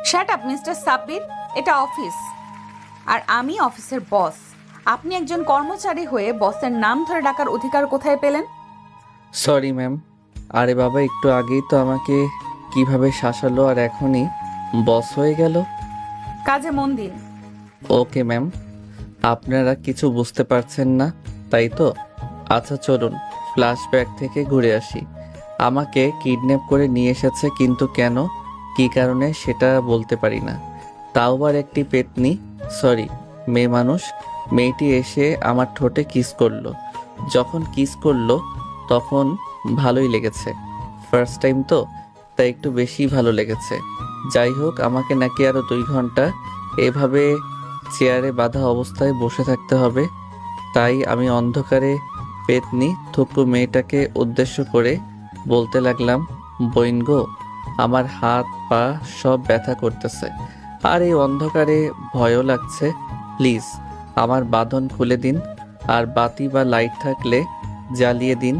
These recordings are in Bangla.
শাট আপ মিস্টার সাব্বির, এটা অফিস আর আমি অফিসের বস। আপনি একজন কর্মচারী হয়ে বসের নাম ধরে ডাকার অধিকার কোথায় পেলেন? Sorry ma'am. আরে বাবা, একটু আগেই তো আমাকে কিভাবে শাসালো আর এখনই বস হয়ে গেল। কাজে মন দিন। Okay ma'am. আপনারা কিছু বুঝতে পারছেন না, তাই তো? আচ্ছা চলুন ফ্ল্যাশব্যাক থেকে ঘুরে আসি। আমাকে কিডন্যাপ করে নিয়ে এসেছে, কিন্তু কেন, কী কারণে সেটা বলতে পারি না। তাও আবার একটি পেতনি, সরি মেয়ে মানুষ। মেয়েটি এসে আমার ঠোঁটে কিস করলো। যখন কিস করলো তখন ভালোই লেগেছে। ফার্স্ট টাইম তো, তাই একটু বেশি ভালো লেগেছে। যাই হোক, আমাকে নাকি আরও 2 ঘন্টা এভাবে চেয়ারে বাঁধা অবস্থায় বসে থাকতে হবে। তাই আমি অন্ধকারে পেতনি থুকু মেয়েটাকে উদ্দেশ্য করে বলতে লাগলাম, বইন গো, আমার হাত পা সব ব্যথা করতেছে আর এই অন্ধকারে ভয়ও লাগছে। প্লিজ আমার বাঁধন খুলে দিন, আর বাতি বা লাইট থাকলে জ্বালিয়ে দিন,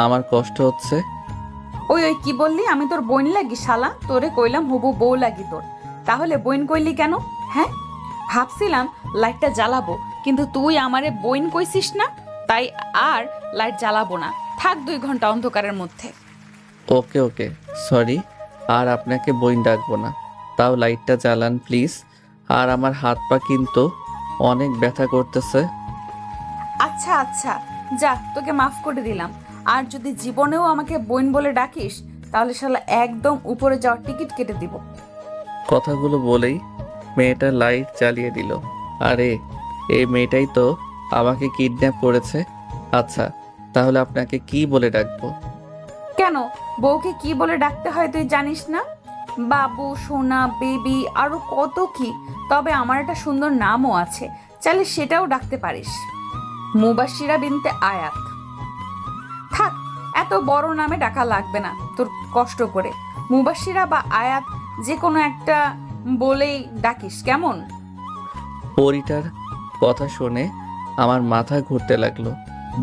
আমার কষ্ট হচ্ছে। ওই ওই কি বললি? আমি তোর বোন লাগি শালা? তোরে কইলাম হবু বউ লাগি তোর, তাহলে বোন কইলি কেন? হ্যাঁ, ভাবছিলাম লাইটটা জ্বালাবো, কিন্তু তুই আমারে বোন কইছিস না, তাই আর লাইট জ্বালাবো না। থাক 2 ঘন্টা অন্ধকারের মধ্যে। ওকে ওকে, সরি, আর আপনাকে বইন ডাকবো না। তাও লাইটটা জ্বালান প্লিজ। আর আমার হাত পা কিন্তু অনেক ব্যথা করতেছে। আচ্ছা আচ্ছা, যা, তোকে মাফ করে দিলাম। আর যদি জীবনেও আমাকে বোন বলে ডাকিস, তাহলে শালা একদম উপরে যাওয়ার টিকিট কেটে দিব। কথাগুলো বলেই মেয়েটা লাইট জ্বালিয়ে দিল। আরে, এই মেয়েটাই তো আমাকে কিডন্যাপ করেছে। আচ্ছা, তাহলে আপনাকে কি বলে ডাকবো? কেন, বউকে কি বলে ডাকতে হয় তুই জানিস না? বাবু, সোনা, বেবি, আরো কত কি। তবে আমার একটা সুন্দর নামও আছে, চাইলে সেটাও ডাকতে পারিস, মুবাশিরা বিনতে আয়াত। থাক, এত বড় নামে ডাকা লাগবে না তোর কষ্ট করে। মুবাশিরা বা আয়াত যে কোনো একটা বলেই ডাকিস, কেমন? পরিটার কথা শুনে আমার মাথা ঘুরতে লাগলো।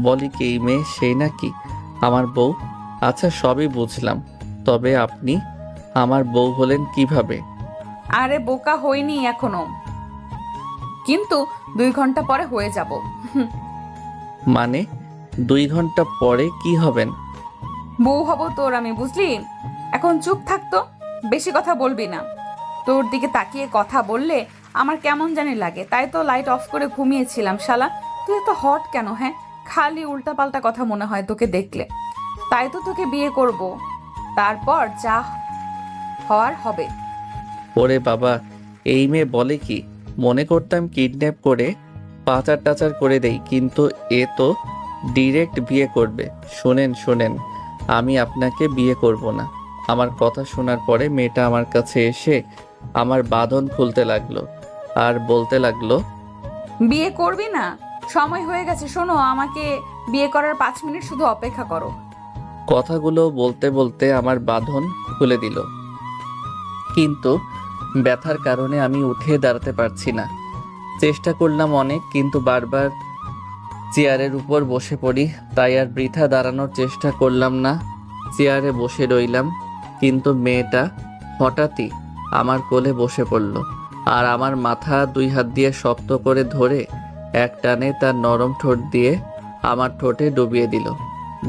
বলি কি, এই মেয়ে সেই নাকি আমার বউ? আচ্ছা সবই বুঝলাম, তবে আপনি আমার বউ হলেন কিভাবে? আরে বোকা হইনি এখনো, কিন্তু 2 ঘন্টা পরে হয়ে যাব। মানে 2 ঘন্টা পরে কি হবেন? বউ হব তোর আমি, বুঝলি? এখন চুপ থাকতো, বেশি কথা বলবি না। তোর দিকে তাকিয়ে কথা বললে আমার কেমন জানি লাগে, তাই তো লাইট অফ করে ঘুমিয়েছিলাম। শালা, তুই এত হট কেন? হ্যাঁ, খালি উল্টাপাল্টা কথা মনে হয় তোকে দেখলে। তাই তো তোকে বিয়ে করব, তারপর যা হওয়ার হবে। ওরে বাবা, এই মেয়ে বলে কি! মনে করতাম কিডন্যাপ করে পাচার টাচার করে দেই, কিন্তু এ তো ডিরেক্ট বিয়ে করবে। শোনেন শোনেন, আমি আপনাকে বিয়ে করব না। আমার কথা শোনার পরে মেয়েটা আমার কাছে এসে আমার বাঁধন খুলতে লাগলো আর বলতে লাগলো, বিয়ে করবি না? সময় হয়ে গেছে, শোনো, আমাকে বিয়ে করার 5 মিনিট শুধু অপেক্ষা করো। কথাগুলো বলতে বলতে আমার বাঁধন খুলে দিল, কিন্তু ব্যথার কারণে আমি উঠে দাঁড়াতে পারছি না। চেষ্টা করলাম অনেক, কিন্তু বারবার চেয়ারের উপর বসে পড়ি, তাই আর বৃথা দাঁড়ানোর চেষ্টা করলাম না। চেয়ারে বসে রইলাম, কিন্তু মেয়েটা হঠাৎই আমার কোলে বসে পড়ল আর আমার মাথা 2 হাত দিয়ে শক্ত করে ধরে এক টানে তার নরম ঠোঁট দিয়ে আমার ঠোঁটে ডুবিয়ে দিল।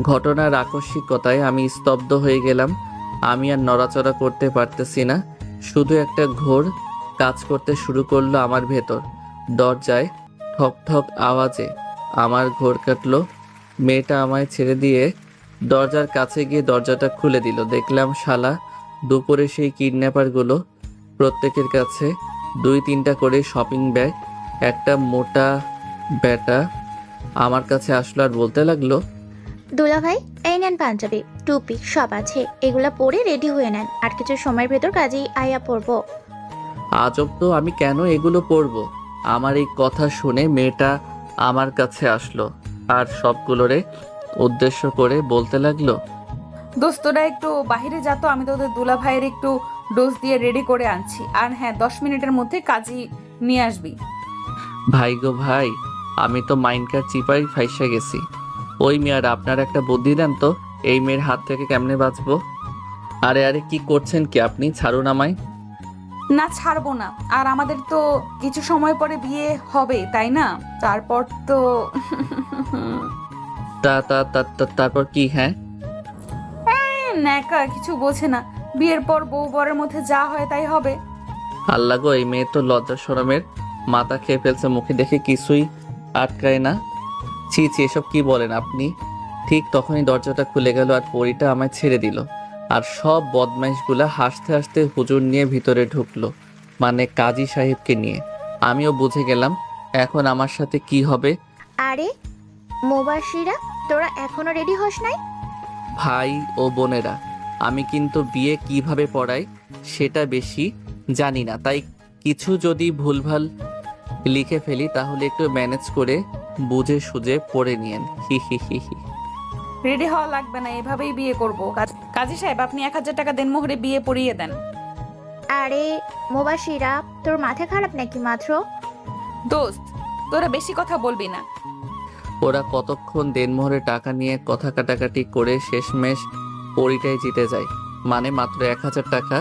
ঘটনার আকস্মিকতায় আমি স্তব্ধ হয়ে গেলাম। আমি আর নড়াচড়া করতে পারতেছি না, শুধু একটা ঘোর কাজ করতে শুরু করলো আমার ভেতর। দরজায় ঠক ঠক আওয়াজে আমার ঘোর কাটলো। মেয়েটা আমায় ছেড়ে দিয়ে দরজার কাছে গিয়ে দরজাটা খুলে দিল। দেখলাম শালা দুপুরে সেই কিডন্যাপারগুলো প্রত্যেকের কাছে 2-3টা করে শপিং ব্যাগ। একটা মোটা ব্যাটা আমার কাছে আসলো আর বলতে লাগলো, দুলা ভাই, এই নেন পাঞ্জাবি, টুপি সব আছে, এগুলা পরে রেডি হয়ে নেন, আর কিছু সময়ের ভেতর কাজেই আয়া পড়বো। আজব তো, আমি কেন এগুলো পরব? আমার এই কথা শুনে মেয়েটা আমার কাছে আসলো আর সবগুলোরে উদ্দেশ্য করে বলতে লাগলো, দোস্তরা একটু বাহিরে যা তো, আমি তোদের দুলা ভাইয়ের একটু ডোজ দিয়ে রেডি করে আনছি। আর হ্যাঁ, 10 মিনিটের মধ্যে কাজই নিয়ে আসবি। ভাই গো ভাই, আমি তো মাইনকার চিপাই ফাইসা গেছি। ওই মেয়ার, আপনার একটা বুদ্ধি দেন তো, এই মেয়ের হাত থেকে কেমনে বাঁচবো? আরে আরে, কি করছেন কি আপনি? ছাড়ুন আমায়। না ছাড়বো না। আর আমাদের তো কিছু সময় পরে বিয়ে হবে, তাই না? তারপর তো তারপর কি? হ্যাঁ, ন্যাকা কিছু বোঝে না। বিয়ের পর বউ বরের মধ্যে যা হয় তাই হবে। আল্লাহ গো, এই মেয়ে তো লজ্জা শরমের মাথা খেয়ে ফেলছে, মুখে দেখে কিছুই আটকায় না। ছি ছি, এসব কি বলেন আপনি? ঠিক তখনই দরজাটা খুলে গেল আর পরীটা আমায় ছেড়ে দিল। আর সব বদমাইশগুলা হাসতে হাসতে হুজুর নিয়ে ভিতরে ঢুকলো, মানে কাজী সাহেবকে নিয়ে। আমিও বুঝে গেলাম এখন আমার সাথে কি হবে। আরে মুবাশিরা, তোরা এখনো রেডি হস নাই? ভাই ও বোনেরা, আমি কিন্তু বিয়ে কিভাবে পড়াই সেটা বেশি জানি না, তাই কিছু যদি ভুলভাল লিখে ফেলি তাহলে একটু ম্যানেজ করে বুঝে সুঝে পড়ে নিয়েন। হি হি হি হি। রেডি হওয়া লাগবে না, এভাবেই বিয়ে করব। কাজী সাহেব, আপনি 1000 টাকা দেন, মোহরে বিয়ে পড়িয়ে দেন। আরে মুবাশিরা, তোর মাথা খারাপ নাকি মাত্র? দোস্ত, তোরা বেশি কথা বলবি না। ওরা কতক্ষণ দেনমোহরে টাকা নিয়ে কথা কাটাকাটি করে শেষমেশ পরিটাই জিতে যায়, মানে মাত্র 1000 টাকা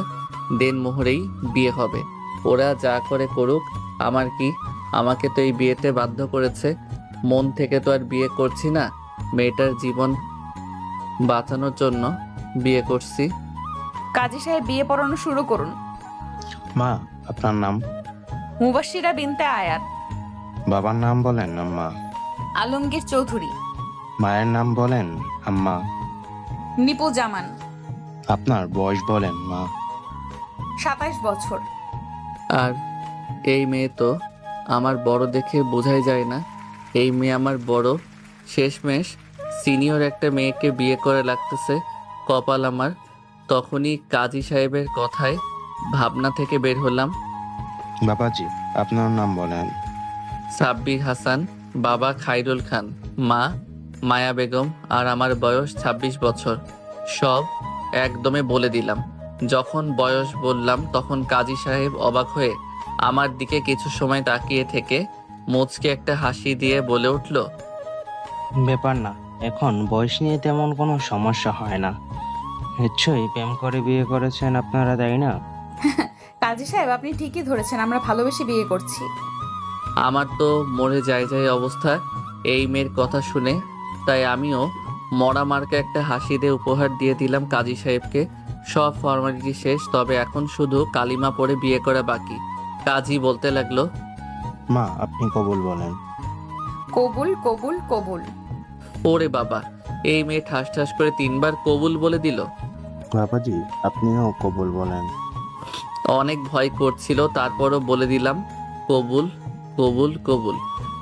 দেনমোহরেই বিয়ে হবে। ওরা যা করে করুক, আমার কি? আমাকে তো এই বিয়েতে বাধ্য করেছে, মন থেকে তো আর বিয়ে করছি না, মেয়েটার জীবন বাঁচানোর জন্য বিয়ে করছি। কাজী সাহেব, বিয়ে পড়ানো শুরু করুন। মা, আপনার নাম? মুবাশিরা বিনতে আয়াত। বাবার নাম বলেন আম্মা। আলমগীর চৌধুরী। মায়ের নাম বলেন আম্মা। নিপু জামান। আপনার বয়স বলেন মা। 27 বছর। আর এই মেয়ে তো আমার বড়, দেখে বোঝাই যায় না এই মেয়ে আমার বড়। শেষমেশ সিনিয়র একটা মেয়েকে বিয়ে করে লাগতেছে, কপাল আমার। তখনই কাজী সাহেবের কথায় ভাবনা থেকে বের হলাম। বাবাজি, আপনার নাম বলেন। সাব্বির হাসান, বাবা খাইরুল খান, মা মায়া বেগম, আর আমার বয়স 26 বছর। সব একদমে বলে দিলাম। যখন বয়স বললাম তখন কাজী সাহেব অবাক হয়ে আমার দিকে কিছু সময় তাকিয়ে থেকে মুচকে একটা হাসি দিয়ে বলে উঠল, ব্যাপার না, এখন বয়স নিয়ে তেমন কোনো সমস্যা হয় না। নিশ্চয়ই প্রেম করে বিয়ে করেছেন আপনারা, তাই না? কাজী সাহেব, আপনি ঠিকই ধরেছেন, আমরা ভালোবেসে বিয়ে করছি। আমার তো মরে যায় যায় অবস্থা এই মেয়ের কথা শুনে, তাই আমিও মরা মার্কে একটা হাসি দিয়ে উপহার দিয়ে দিলাম কাজী সাহেবকে। সব ফর্মালিটি শেষ, তবে এখন শুধু কালিমা পড়ে বিয়ে করা বাকি। কাজী বলতে লাগলো, মা, আপনি কবুল বলেন। কবুল কবুল কবুল। ওরে বাবা, এই মেয়ে ঠাস ঠাস করে 3 বার কবুল বলে দিল। বাবাজি, আপনিও কবুল বলেন। অনেক ভয় করছিল, তারপরও বলে দিলাম কবুল কবুল কবুল।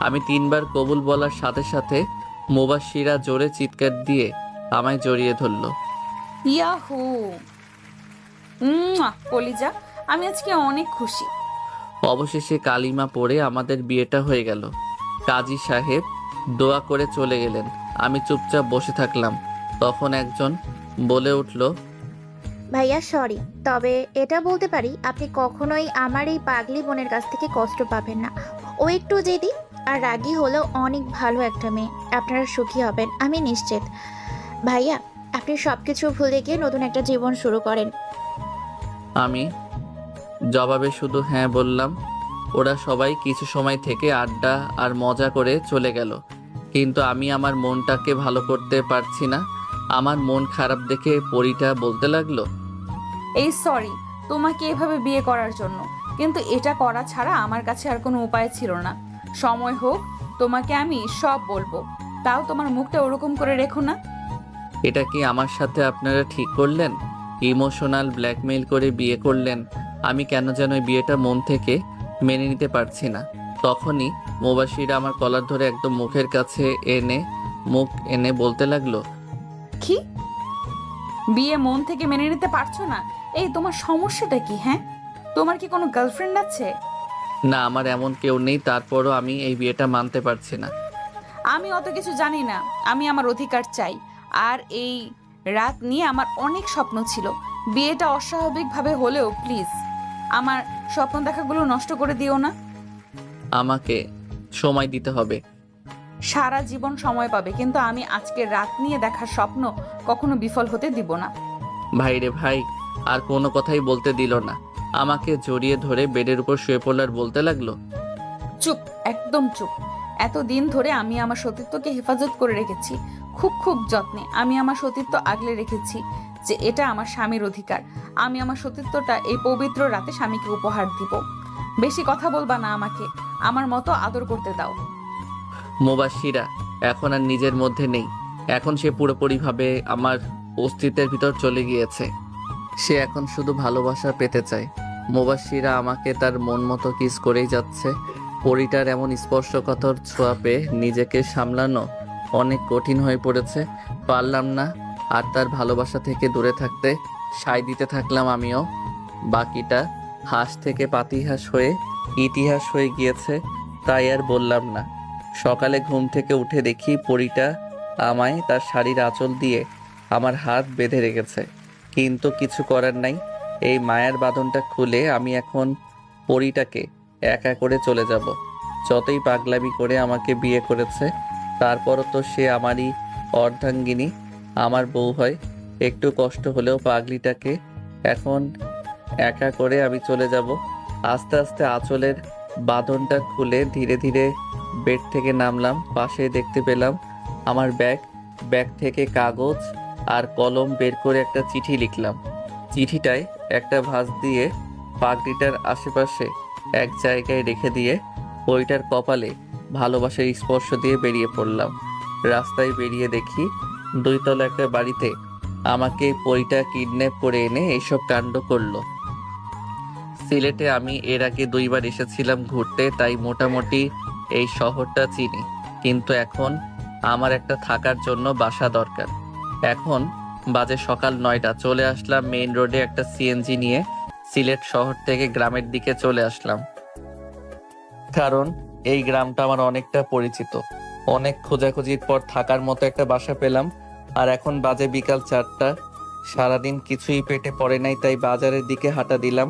আমি 3 বার কবুল বলার সাথে সাথে মুবাশিরা জোরে চিৎকার দিয়ে আমায় জড়িয়ে ধরলো। ইয়াহু, কলিজা, আমি আজকে অনেক খুশি। অবশেষে কালিমা পড়ে আমাদের বিয়েটা হয়ে গেল। কাজী সাহেব দোয়া করে চলে গেলেন, আমি চুপচাপ বসে থাকলাম। তখন একজন বলে উঠল, ভাইয়া সরি, তবে এটা বলতে পারি আপনি কখনোই আমার এই পাগলি বোনের কাছ থেকে কষ্ট পাবেন না। ও একটু জেদি আর রাগী হলেও অনেক ভালো একটা মেয়ে। আপনারা সুখী হবেন আমি নিশ্চিত। ভাইয়া, আপনি সব কিছু ভুলে গিয়ে নতুন একটা জীবন শুরু করেন। আমি জবাবে শুধু হ্যাঁ বললাম। ওরা সবাই কিছু সময় থেকে আড্ডা আর মজা করে চলে গেল, কিন্তু আমি আমার মনটাকে ভালো করতে পারছি না। আমার মন খারাপ দেখে পরীটা বলতে লাগলো, এই সরি তোমাকে এভাবে বিয়ে করার জন্য, কিন্তু এটা করা ছাড়া আমার কাছে আর কোনো উপায় ছিল না। সময় হোক তোমাকে আমি সব বলবো, তাও তোমার মুখটা ওরকম করে রেখো না। এটা কি আমার সাথে আপনারা ঠিক করলেন? ইমোশনাল ব্ল্যাকমেইল করে বিয়ে করলেন। আমি কেন যেন এই বিয়েটা মন থেকে মেনে নিতে পারছি না। তখনই মুবাশিরা আমার কলার ধরে একদম মুখের কাছে মুখ এনে বলতে লাগলো, কি বিয়ে মন থেকে মেনে নিতে পারছো না? এই তোমার সমস্যাটা কি? হ্যাঁ, তোমার কি কোনো গার্লফ্রেন্ড আছে? না, আমার এমন কেউ নেই, তারপরও আমি এই বিয়েটা মানতে পারছি না। আমি অত কিছু জানি না, আমি আমার অধিকার চাই। আর এই রাত নিয়ে আমার অনেক স্বপ্ন ছিল। বিয়েটা অস্বাভাবিকভাবে হলেও প্লিজ আমার স্বপ্ন দেখাগুলো নষ্ট করে দিও না। আমাকে সময় দিতে হবে। সারা জীবন সময় পাবে, কিন্তু আমি আজকের রাত নিয়ে দেখার স্বপ্ন কখনো বিফল হতে দিব না। ভাই রে ভাই, আর কোনো কথাই বলতে দিল না। আমাকে জড়িয়ে ধরে বেডের উপর শুয়ে পড়ল আর বলতে লাগলো, চুপ, একদম চুপ। এতদিন ধরে আমি আমার সতীত্বকে হেফাজত করে রেখেছি, খুব খুব যত্নে আমি আমার সতীত্ব আগলে রেখেছি, যে এটা আমার স্বামীর অধিকার। আমি আমার সতীত্বটা এই পবিত্র রাতে স্বামীকে উপহার দিব। বেশি কথা বলবা না, আমাকে আমার মতো আদর করতে দাও। মুবাশিরা এখন আর নিজের মধ্যে নেই। এখন সে পুরোপুরিভাবে আমার অস্তিত্বের ভিতর চলে গিয়েছে। সে এখন শুধু ভালোবাসা পেতে চায়। মুবাশিরা আমাকে তার মন মতো কিস করেই যাচ্ছে। পরিটার এমন স্পর্শকাতর ছোঁয়া পেয়ে নিজেকে সামলানো অনেক কঠিন হয়ে পড়েছে। পারলাম না আর তার ভালোবাসা থেকে দূরে থাকতে। সায় দিতে থাকলাম আমিও। বাকিটা হাঁস থেকে পাতিহাঁস হয়ে ইতিহাস হয়ে গিয়েছে, তাই আর বললাম না। সকালে ঘুম থেকে উঠে দেখি পরিটা আমায় তার শাড়ির আঁচল দিয়ে আমার হাত বেঁধে রেখেছে, কিন্তু কিছু করার নাই। এই মায়ার বাঁধনটা খুলে আমি এখন পরিটাকে একা করে চলে যাব। যতই পাগলামি করে আমাকে বিয়ে করেছে, তারপরও তো সে আমারই অর্ধাঙ্গিনী, আমার বউ হয়। একটু কষ্ট হলেও পাগলিটাকে এখন একা করে আমি চলে যাব। আস্তে আস্তে আঁচলের বাঁধনটা খুলে ধীরে ধীরে বেড থেকে নামলাম। পাশে দেখতে পেলাম আমার ব্যাগ থেকে কাগজ আর কলম বের করে একটা চিঠি লিখলাম। চিঠিটায় একটা ভাঁজ দিয়ে পাগড়িটার আশেপাশে এক জায়গায় রেখে দিয়ে ওইটার কপালে ভালোবাসার স্পর্শ দিয়ে বেরিয়ে পড়লাম। রাস্তায় বেরিয়ে দেখি 2 তলা একটা বাড়িতে আমাকে পরিটা কিডন্যাপ করে এনে এইসব কাণ্ড করলো। সিলেটে আমি এর আগে 2 বার এসেছিলাম ঘুরতে, তাই মোটামুটি এই শহরটা চিনি, কিন্তু এখন আমার একটা থাকার জন্য বাসা দরকার। এখন বাজে সকাল 9টা। চলে আসলাম মেইন রোডে একটা সিএনজি নিয়ে। সিলেট শহর থেকে গ্রামের দিকে চলে আসলাম, কারণ এই গ্রামটা আমার অনেকটা পরিচিত। অনেক খোঁজাখুঁজির পর থাকার মতো একটা বাসা পেলাম। আর এখন বাজে বিকাল 4টা। সারাদিন কিছুই পেটে পড়ে নাই, তাই বাজারের দিকে হাঁটা দিলাম।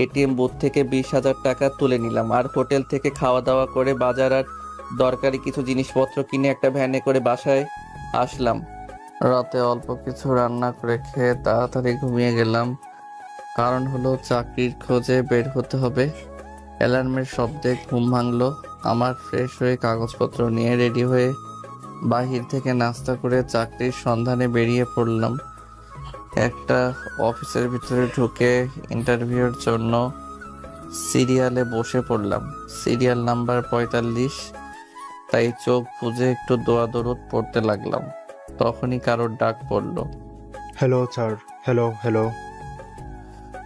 এটিএম বুথ থেকে 20,000 টাকা তুলে নিলাম আর হোটেল থেকে খাওয়া দাওয়া করে বাজার আর দরকারি কিছু জিনিসপত্র কিনে একটা ভ্যানে করে বাসায় আসলাম। রাতে অল্প কিছু রান্না করে খেয়ে তাড়াতাড়ি ঘুমিয়ে গেলাম। কারণ হলো চাকরির খোঁজে বের হতে হবে। অ্যালার্মের শব্দে ঘুম ভাঙলো আমার। ফ্রেশ হয়ে কাগজপত্র নিয়ে রেডি হয়ে বাহির থেকে নাস্তা করে চাকরির সন্ধানে বেরিয়ে পড়লাম। একটা অফিসের ভিতরে ঢুকে ইন্টারভিউর জন্য সিরিয়ালে বসে পড়লাম। Serial number 45। তাই চোখ বুজে একটু দোয়া দরুদ পড়তে লাগলাম। তখনই কারোর ডাক পড়লো। Hello sir. Hello hello.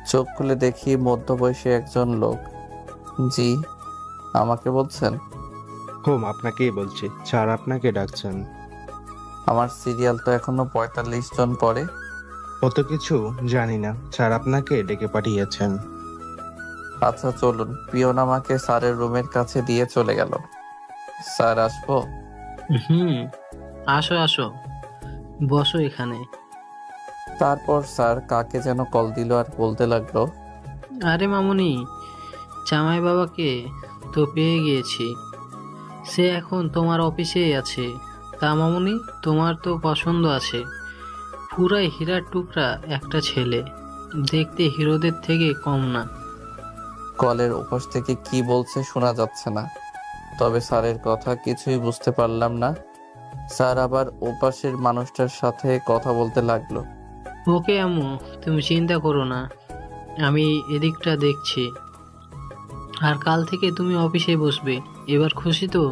চোখ খুলে দেখি মধ্যবয়সী একজন লোক। জি, আমাকে বলছেন? হুম, আপনাকেই বলছি। স্যার আপনাকে ডাকছেন। আমার সিরিয়াল তো এখনো 45 জন পরে। অত কিছু জানি না, স্যার আপনাকে ডেকে পাঠিয়েছেন। আচ্ছা চলুন। পিয়ন আমাকে স্যারের রুমের কাছে দিয়ে চলে গেল। স্যার আসবো? হুম, আসো আসো, বসো এখানে। তারপর স্যার কাকে যেন কল দিল আর বলতে লাগলো, আরে মামুনি, জামাই বাবাকে তো পেয়ে গিয়েছি, সে এখন তোমার অফিসেই আছে। তা মামুনি, তোমার তো পছন্দ আছে, পুরাই হীরার টুকরা একটা ছেলে, দেখতে হিরোদের থেকে কম না। কলের ওপাশ থেকে কি বলছে শোনা যাচ্ছে না, তবে স্যারের কথা কিছুই বুঝতে পারলাম না। স্যার আবার ওপাশের মানুষটার সাথে কথা বলতে লাগলো। ওকে আম্মু, তুমি চিন্তা করো না, আমি এদিকটা দেখছি। আর কাল থেকে তুমি অফিসে বসবে, এবার খুশি তো?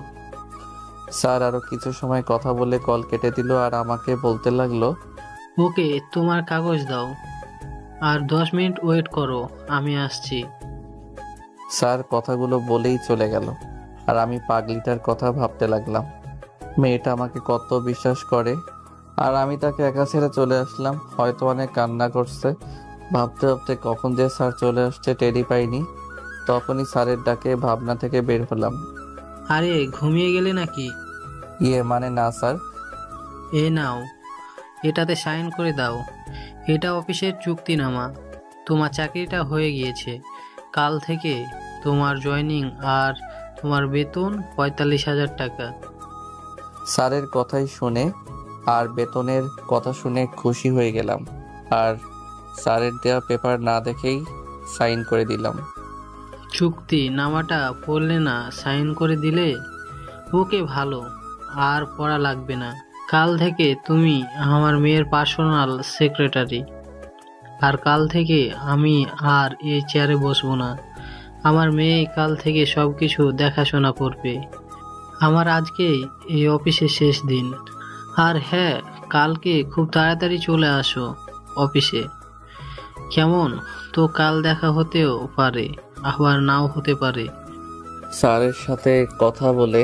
স্যার আরো কিছু সময় কথা বলে কল কেটে দিল আর আমাকে বলতে লাগলো, ওকে, তোমার কাগজ দাও, আর 10 মিনিট ওয়েট করো, আমি আসছি। স্যার কথাগুলো বলেই চলে গেল। আর আমি পাগলিটার কথা ভাবতে লাগলাম। মেয়েটা আমাকে কত বিশ্বাস করে, আর আমি তাকে একা ছেড়ে চলে আসলাম। হয়তো অনেক কান্না করছে। ভাবতে ভাবতে কখন যে স্যার চলে আসছে টেরি পাইনি। তখনই স্যারের ডাকে ভাবনা থেকে বের হলাম। আরে ঘুমিয়ে গেলে নাকি? মানে না স্যার। এ নাও, এটাতে সাইন করে দাও। এটা অফিসের চুক্তিনামা। তোমার চাকরিটা হয়ে গিয়েছে। কাল থেকে তোমার জয়েনিং আর তোমার বেতন 45,000 টাকা। স্যারের কথাই শুনে আর বেতনের কথা শুনে খুশি হয়ে গেলাম। আর স্যারের দেওয়া পেপার না দেখেই সাইন করে দিলাম। চুক্তি নামাটা পড়লে না সাইন করে দিলে? ওকে, ভালো, আর পড়া লাগবে না। কাল থেকে তুমি আমার মেয়ের পার্সোনাল সেক্রেটারি। আর কাল থেকে আমি আর এই চেয়ারে বসবো না। আমার মেয়ে কাল থেকে সব কিছু দেখাশোনা করবে। আমার আজকেই এই অফিসে শেষ দিন। আর হ্যাঁ, কালকে খুব তাড়াতাড়ি চলে আসো অফিসে। কেমন? তো কাল দেখা হতেও পারে, আবার নাও হতে পারে। স্যারের সাথে কথা বলে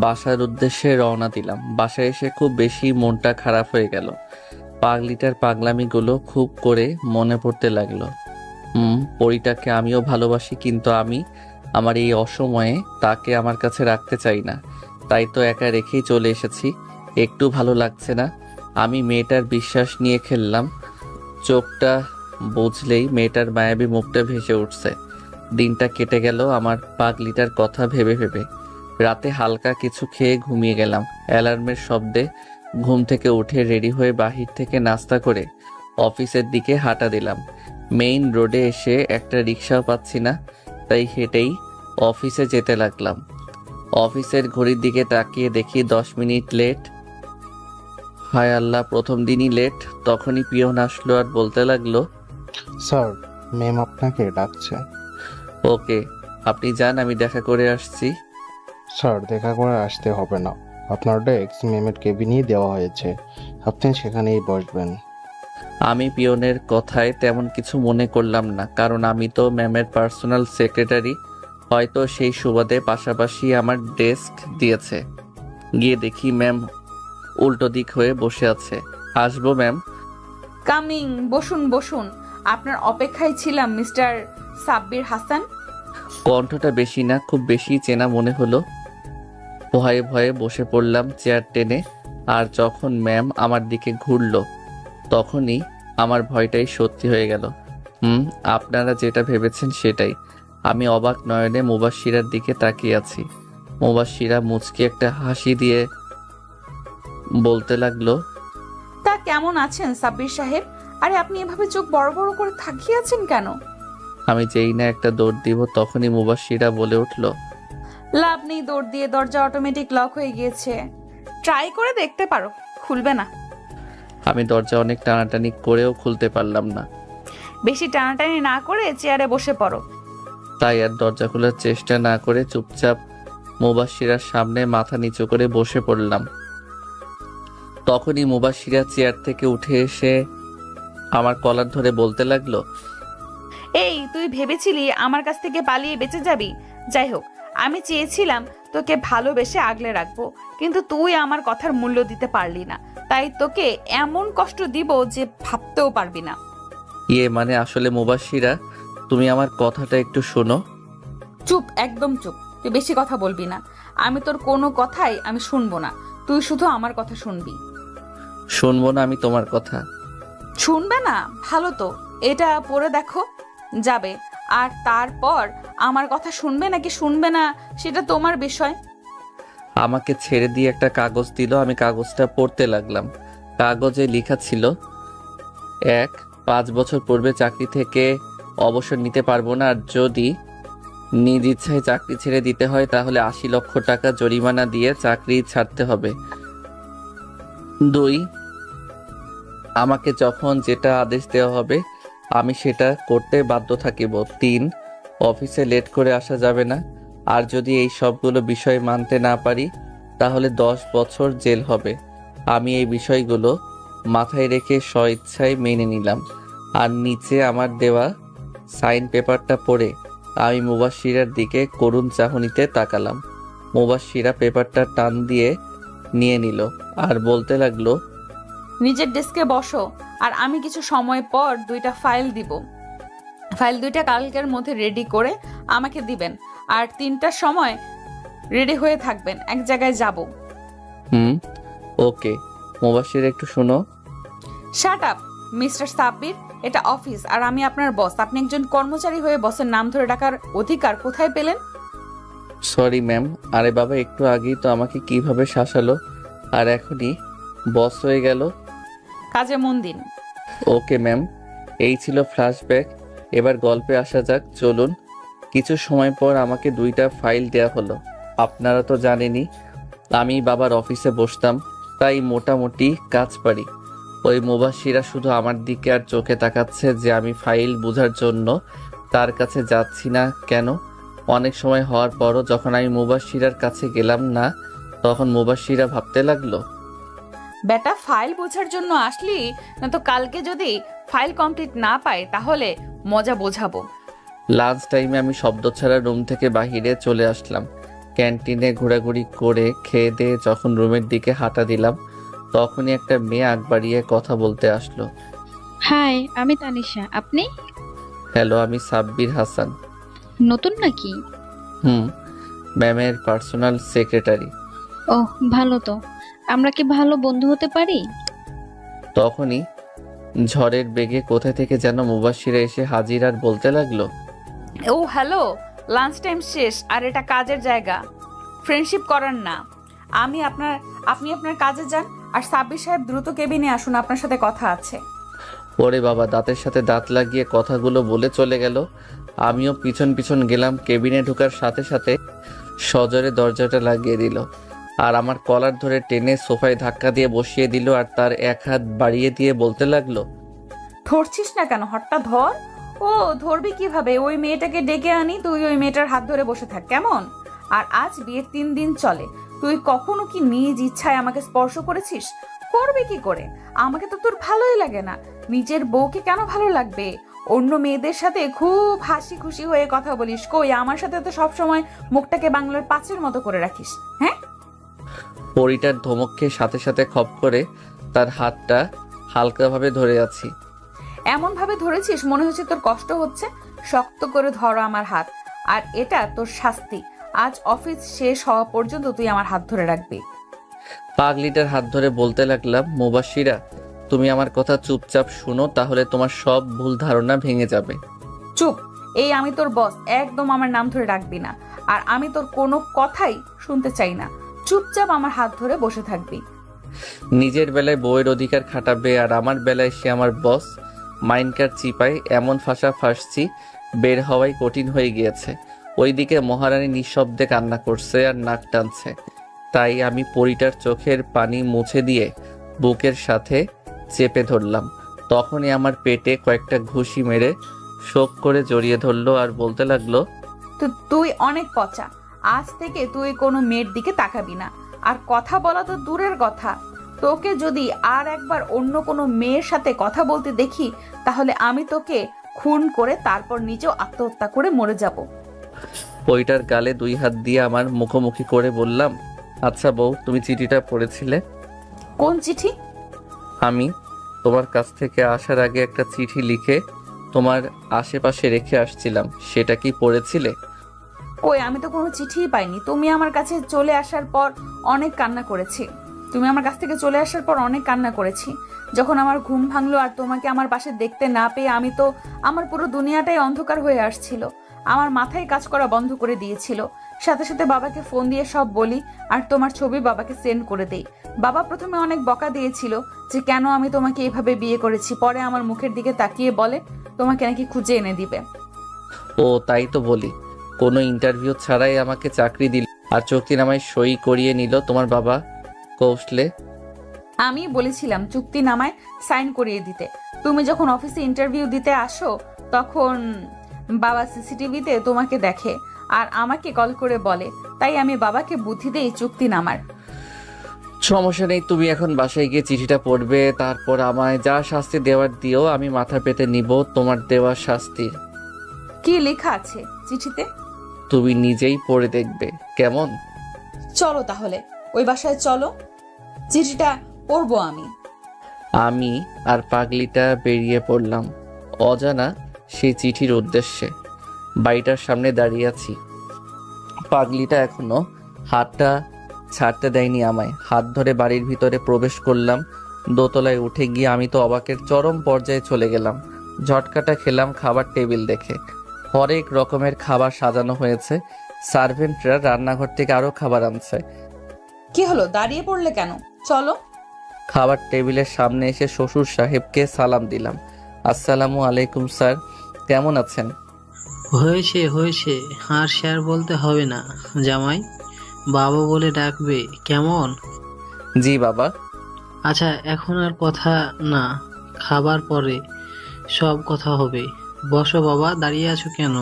বাসার উদ্দেশ্যে রওনা দিলাম। বাসায় এসে খুব বেশি মনটা খারাপ হয়ে গেল। পাগলিটার পাগলামিগুলো খুব করে মনে পড়তে লাগলো। পরিটাকে আমিও ভালোবাসি, কিন্তু আমি আমার এই অসময়ে তাকে আমার কাছে রাখতে চাই না। তাই তো একা রেখেই চলে এসেছি। একটু ভালো লাগছে না। আমি মেয়েটার বিশ্বাস নিয়ে খেললাম। চোখটা বুঝলেই মেয়েটার মায়াবী মুখটা ভেসে উঠছে। দিনটা কেটে গেল আমার পাগলিটার কথা ভেবে ভেবে। রাতে হালকা কিছু খেয়ে ঘুমিয়ে গেলাম। অ্যালার্মের শব্দে ঘুম থেকে উঠে রেডি হয়ে বাহির থেকে নাস্তা করে অফিসের দিকে হাঁটা দিলাম। মেইন রোডে এসে একটা রিক্সাও পাচ্ছি না, তাই হেঁটেই অফিসে যেতে লাগলাম। অফিসের ঘড়ির দিকে তাকিয়ে দেখি 10 মিনিট লেট। হায় আল্লাহ, প্রথম দিনই লেট। তখনই পিয়ন আসলো আর বলতে লাগলো, স্যার, ম্যাম আপনাকে ডাকছে। ওকে, আপনি যান, আমি দেখা করে আসছি। স্যার, দেখা করে আসতে হবে না। আপনার ডেস্ক ম্যামের কেবিনেই দেওয়া হয়েছে, আপনি সেখানেই বসবেন। আমি পিয়নের কথায় তেমন কিছু মনে করলাম না, কারণ আমি তো ম্যামের পার্সোনাল সেক্রেটারি। হয়তো সেই সুবাদে পাশাপাশি আমার ডেস্ক দিয়েছে। গিয়ে দেখি ম্যাম উল্টো দিক হয়ে বসে আছে। আসবো ম্যাম? কামিং, বসুন বসুন। আপনার অপেক্ষায় ছিলাম মিস্টার সাব্বির হাসান। কণ্ঠটা বেশি না, খুব বেশি চেনা মনে হলো। ভয়ে ভয়ে বসে পড়লাম চেয়ার টেনে। আর যখন ম্যাম আমার দিকে ঘুরলো, তখনই আমার ভয়টাই সত্যি হয়ে গেল। আপনারা যেটা ভেবেছেন সেটাই। আমি অবাক নয়নে মুবাশশিরার দিকে তাকিয়ে আছি। মুবাশশিরা মুচকি একটা হাসি দিয়ে বলতে লাগলো, তা কেমন আছেন সাব্বির সাহেব? আরে আপনি এভাবে চোখ বড় বড় করে তাকিয়ে আছেন কেন? আমি যেই না একটা দৌড় দিব, তখনই মুবাশশিরা বলে উঠলো, লাভ নেই দৌড় দিয়ে, দরজা অটোমেটিক লক হয়ে গিয়েছে। ট্রাই করে দেখতে পারো, খুলবে না। আমি দরজা অনেক টানাটানি করেও খুলতে পারলাম না। বেশি টানাটানি না করে চেয়ারে বসে পড়ো। তাই আর দরজা খোলার চেষ্টা না করে চুপচাপ মুবাশশিরার সামনে মাথা নিচু করে বসে পড়লাম। তখনই মুবাশশিরা চেয়ার থেকে উঠে এসে আমার কলার ধরে বলতে লাগলো, এই, তুই ভেবেছিলি আমার কাছ থেকে পালিয়ে বেঁচে যাবি? যাই হোক, আমি চেয়েছিলাম তোকে ভালোবেসে আগলে রাখবো, কিন্তু তুই আমার কথার মূল্য দিতে পারলি না। তাই তোকে এমন কষ্ট দিব যে ভাবতেও পারবি না। মানে আসলে মুবাশশিরা, তুমি আমার কথাটা একটু শোনো। চুপ, একদম চুপ। তুই বেশি কথা বলবি না। আমি তোর কোনো কথাই আমি শুনবো না। তুই শুধু আমার কথা শুনবি। শুনবো না আমি তোমার কথা? শুনবে না? ভালো তো, এটা পড়ে দেখো যাবে। আর তারপর আমার কথা শুনবে নাকি শুনবে না সেটা তোমার বিষয়। আমাকে ছেড়ে দিয়ে একটা কাগজ দিল। আমি কাগজটা পড়তে লাগলাম। কাগজে লেখা ছিল, 5 বছর পূর্বে চাকরি থেকে অবসর নিতে পারবো না, আর যদি নিজ ইচ্ছায় চাকরি ছেড়ে দিতে হয় তাহলে 80 লক্ষ টাকা জরিমানা দিয়ে চাকরি ছাড়তে হবে। 2, আমাকে যখন যেটা আদেশ দেওয়া হবে আমি সেটা করতে বাধ্য থাকিব। 3, অফিসে লেট করে আসা যাবে না। আর যদি এই সবগুলো বিষয় মানতে না পারি তাহলে 10 বছর জেল হবে। আমি এই বিষয়গুলো মাথায় রেখে স্বইচ্ছায় মেনে নিলাম। আর নিচে আমার দেওয়া সাইন পেপারটা পড়ে আমি মুবাশশিরার দিকে করুণ চাহনিতে তাকালাম। মুবাশশিরা পেপারটা টান দিয়ে নিয়ে নিল আর বলতে লাগলো, নিজের ডেস্কে বসো, আর আমি কিছু সময় পর 2টা ফাইল দিব। ফাইল 2টা কালকের মধ্যে রেডি করে আমাকে দিবেন। আর 3টার সময় রেডি হয়ে থাকবেন, এক জায়গায় যাব। ওকে। মুবাশশিরা, একটু শোনো। শাট আপ মিস্টার সাব্বির, এটা অফিস আর আমি আপনার বস। আপনি একজন কর্মচারী হয়ে বসের নাম ধরে ডাকার অধিকার কোথায় পেলেন? Sorry ma'am. আরে বাবা, একটু আগেই তো আমাকে কিভাবে শাসালো, আর এখনই বস হয়ে গেল। কাজে মন দিন। Okay ma'am. এই ছিল ফ্ল্যাশব্যাক। এবার গল্পে আসা যাক, চলুন। কিছু সময় পর আমাকে 2টা ফাইল দেয়া হলো। আপনারা তো জানেনই আমি বাবার অফিসে বসতাম, তাই মোটামুটি কাজ পারি। ওই মুবাশিরা শুধু আমার দিকে আর চোখে তাকাচ্ছে যে আমি ফাইল বোঝার জন্য তার কাছে যাচ্ছি না কেন। অনেক সময় হওয়ার পরও যখন আমি মুবাশিরার কাছে গেলাম না, তখন মুবাশিরা ভাবতে লাগলো, বেটা ফাইল বোঝার জন্য আসলি, না তো কালকে যদি ফাইল কমপ্লিট না পাই তাহলে মজা বোঝাবো। লাঞ্চ টাইমে আমি শব্দ ছাড়া রুম থেকে বাহিরে চলে আসলাম। ক্যান্টিনে ঘোরাঘুরি করে খেয়ে দিয়ে যখন রুমের দিকে হাঁটা দিলাম, তখনই একটা মেয়ে আগ বাড়িয়ে কথা বলতে আসলো। হাই, আমি তানিশা। আপনি? হ্যালো, আমি সাব্বির হাসান। নতুন নাকি? ম্যামের পার্সোনাল সেক্রেটারি। ওহ, ভালো তো। আমরা কি ভালো বন্ধু হতে পারি? তখনই ঝড়ের বেগে কোথা থেকে যেন মুবাশিরা এসে হাজির আর বলতে লাগলো, ও হ্যালো, লাঞ্চ টাইম শেষ আর এটা কাজের জায়গা, ফ্রেন্ডশিপ করার না। আপনি আপনার কাজে যান, আর সাব্বির সাহেব দ্রুত কেবিনে আসুন, আপনার সাথে কথা আছে। ওরে বাবা, দাঁতের সাথে দাঁত লাগিয়ে কথাগুলো বলে চলে গেল। আমিও পিছন পিছন গেলাম। কেবিনে ঢোকার সাথে সাথে সজোরে দরজাটা লাগিয়ে দিল আর আমার কলার ধরে টেনে সোফায় ধাক্কা দিয়ে বসিয়ে দিল আর তার এক হাত বাড়িয়ে দিয়ে বলতে লাগলো, ধরছিস না কেন? হটটা ধর। ও ধরবি কিভাবে? ওই মেয়েটাকে ডেকে আনি, তুই ওই মেয়েটার হাত ধরে বসে থাক, কেমন? আর আজ বিয়ের 3 দিন চলে, তুই কখনো কি নিজ ইচ্ছায় আমাকে স্পর্শ করেছিস? করবি কি করে? আমাকে তো তোর ভালোই লাগে না। নিজের বউকে কেন ভালো লাগবে? অন্য মেয়েদের সাথে খুব হাসি খুশি হয়ে কথা বলিস, কই আমার সাথে তো সবসময় মুখটাকে বাংলার পাঁচের মতো করে রাখিস। হ্যাঁ, পরিটার ধমক খেয়ে সাথে সাথে খপ করে তার হাতটা হালকাভাবে ধরে আছি। এমন ভাবে ধরেছিস মনে হচ্ছে তোর কষ্ট হচ্ছে। শক্ত করে ধরো আমার হাত, আর এটা তোর শাস্তি। আজ অফিস শেষ হওয়া পর্যন্ত তুই আমার হাত ধরে রাখবি। পাগলিটার হাত ধরে বলতে লাগলাম, মুবাশিরা, তুমি আমার কথা চুপচাপ শুনো, তাহলে তোমার সব ভুল ধারণা ভেঙে যাবে। চুপ। এই আমি তোর বস, একদম আমার নাম ধরে রাখবি না। আর আমি তোর কোনো কথাই শুনতে চাই না। চুপচাপ আমার হাত ধরে বসে থাকবি। নিজের বেলায় বউয়ের অধিকার খাটাবে আর আমার বেলায় সে আমার বস। মাইনকার চিপায় এমন ফাঁসা ফাঁসছি, বের হওয়াই কঠিন হয়ে গিয়েছে। ওইদিকে মহারানী নিঃশব্দে কান্না করছে আর নাক টানছে। তাই আমি পরিটার চোখের পানি মুছে দিয়ে বুকের সাথে চেপে ধরলাম। তখনই আমার পেটে কয়েকটা ঘুষি মেরে শোক করে জড়িয়ে ধরলো আর বলতে লাগলো, তো তুই অনেক পচা। আজ থেকে তুই কোনো মেয়ের দিকে তাকাবি না। আর কথা বলা তো দূরের কথা, তোকে যদি আর একবার অন্য কোনো মেয়ের সাথে কথা বলতে দেখি, তাহলে আমি তোকে খুন করে তারপর নিজেও আত্মহত্যা করে মরে যাব। পরিটার গালে 2 হাত দিয়ে আমার মুখোমুখি করে বললাম, আচ্ছা বউ, তুমি চিঠিটা পড়েছিলে? কোন চিঠি? আমি তোমার কাছ থেকে আসার আগে একটা চিঠি লিখে তোমার আশেপাশে রেখে আসছিলাম, সেটা কি পড়েছিলে? কই, আমি তো কোনো চিঠিই পাইনি। তুমি আমার কাছে চলে আসার পর অনেক কান্না করেছি। যখন আমার ঘুম ভাঙলো আর তোমাকে আমার পাশে দেখতে না পেয়ে আমি তো, আমার পুরো দুনিয়াটাই অন্ধকার হয়ে আসছিল। আমার মাথায় কাজ করা বন্ধ করে দিয়েছিল। সাথে সাথে বাবাকে ফোন দিয়ে সব বলি আর তোমার ছবি বাবাকে সেন্ড করে দেই। বাবা প্রথমে অনেক বকা দিয়েছিল যে কেন আমি তোমাকে এইভাবে বিয়ে করেছি। পরে আমার মুখের দিকে তাকিয়ে বলে তোমাকে নাকি খুঁজে এনে দিবে। ও তাই তো বলি, কোনো ইন্টারভিউ ছাড়াই আমাকে চাকরি দিল আর চুক্তিনামায় সই করিয়ে নিল তোমার বাবা কৌশলে। আমি বলেছিলাম চুক্তিনামায় সাইন করিয়ে দিতে। তুমি যখন অফিসে ইন্টারভিউ দিতে আসো তখন বাবা সিসিটিভিতে তোমাকে দেখে আর আমাকে কল করে বলে, তাই আমি বাবাকে বুদ্ধি দেই চুক্তিনামার। সমস্যা নেই, তুমি এখন বাসায় গিয়ে চিঠিটা পড়বে, তারপর আমায় যা শাস্তি দেওয়ার দিও, আমি মাথা পেতে নিব তোমার দেওয়া শাস্তির। কি লেখা আছে চিঠিতে? তুমি নিজেই পড়ে দেখবে, কেমন? চলো তাহলে ওই বাসায় চলো, চিঠিটা পড়বো আমি। আমি আর পাগলিটা বেরিয়ে পড়লাম অজানা সেই চিঠির উদ্দেশ্যে। বাড়িটার সামনে দাঁড়িয়ে আছি। পাগলিটা এখনো হাতটা ছাড়তে দেয়নি আমায়। হাত ধরে বাড়ির ভিতরে প্রবেশ করলাম। দোতলায় উঠে গিয়ে আমি তো অবাকের চরম পর্যায়ে চলে গেলাম। ঝটকাটা খেলাম খাবার টেবিল দেখে। হরেক রকমের খাবার সাজানো হয়েছে। সার্ভেন্টরা রান্নাঘর থেকে আরো খাবার আনছে। কি হলো, দাঁড়িয়ে পড়লে কেন? চলো। খাবার টেবিলের সামনে এসে শ্বশুর সাহেবকে সালাম দিলাম। আসসালামু আলাইকুম স্যার। কেমন আছেন? হয়েছে হয়েছে, আর স্যার বলতে হবে না। জামাই বাবা বলে ডাকবে, কেমন? জি বাবা। আচ্ছা, এখন আর কথা না, খাবার পরে সব কথা হবে। বসো বাবা, দাঁড়িয়ে আছো কেন?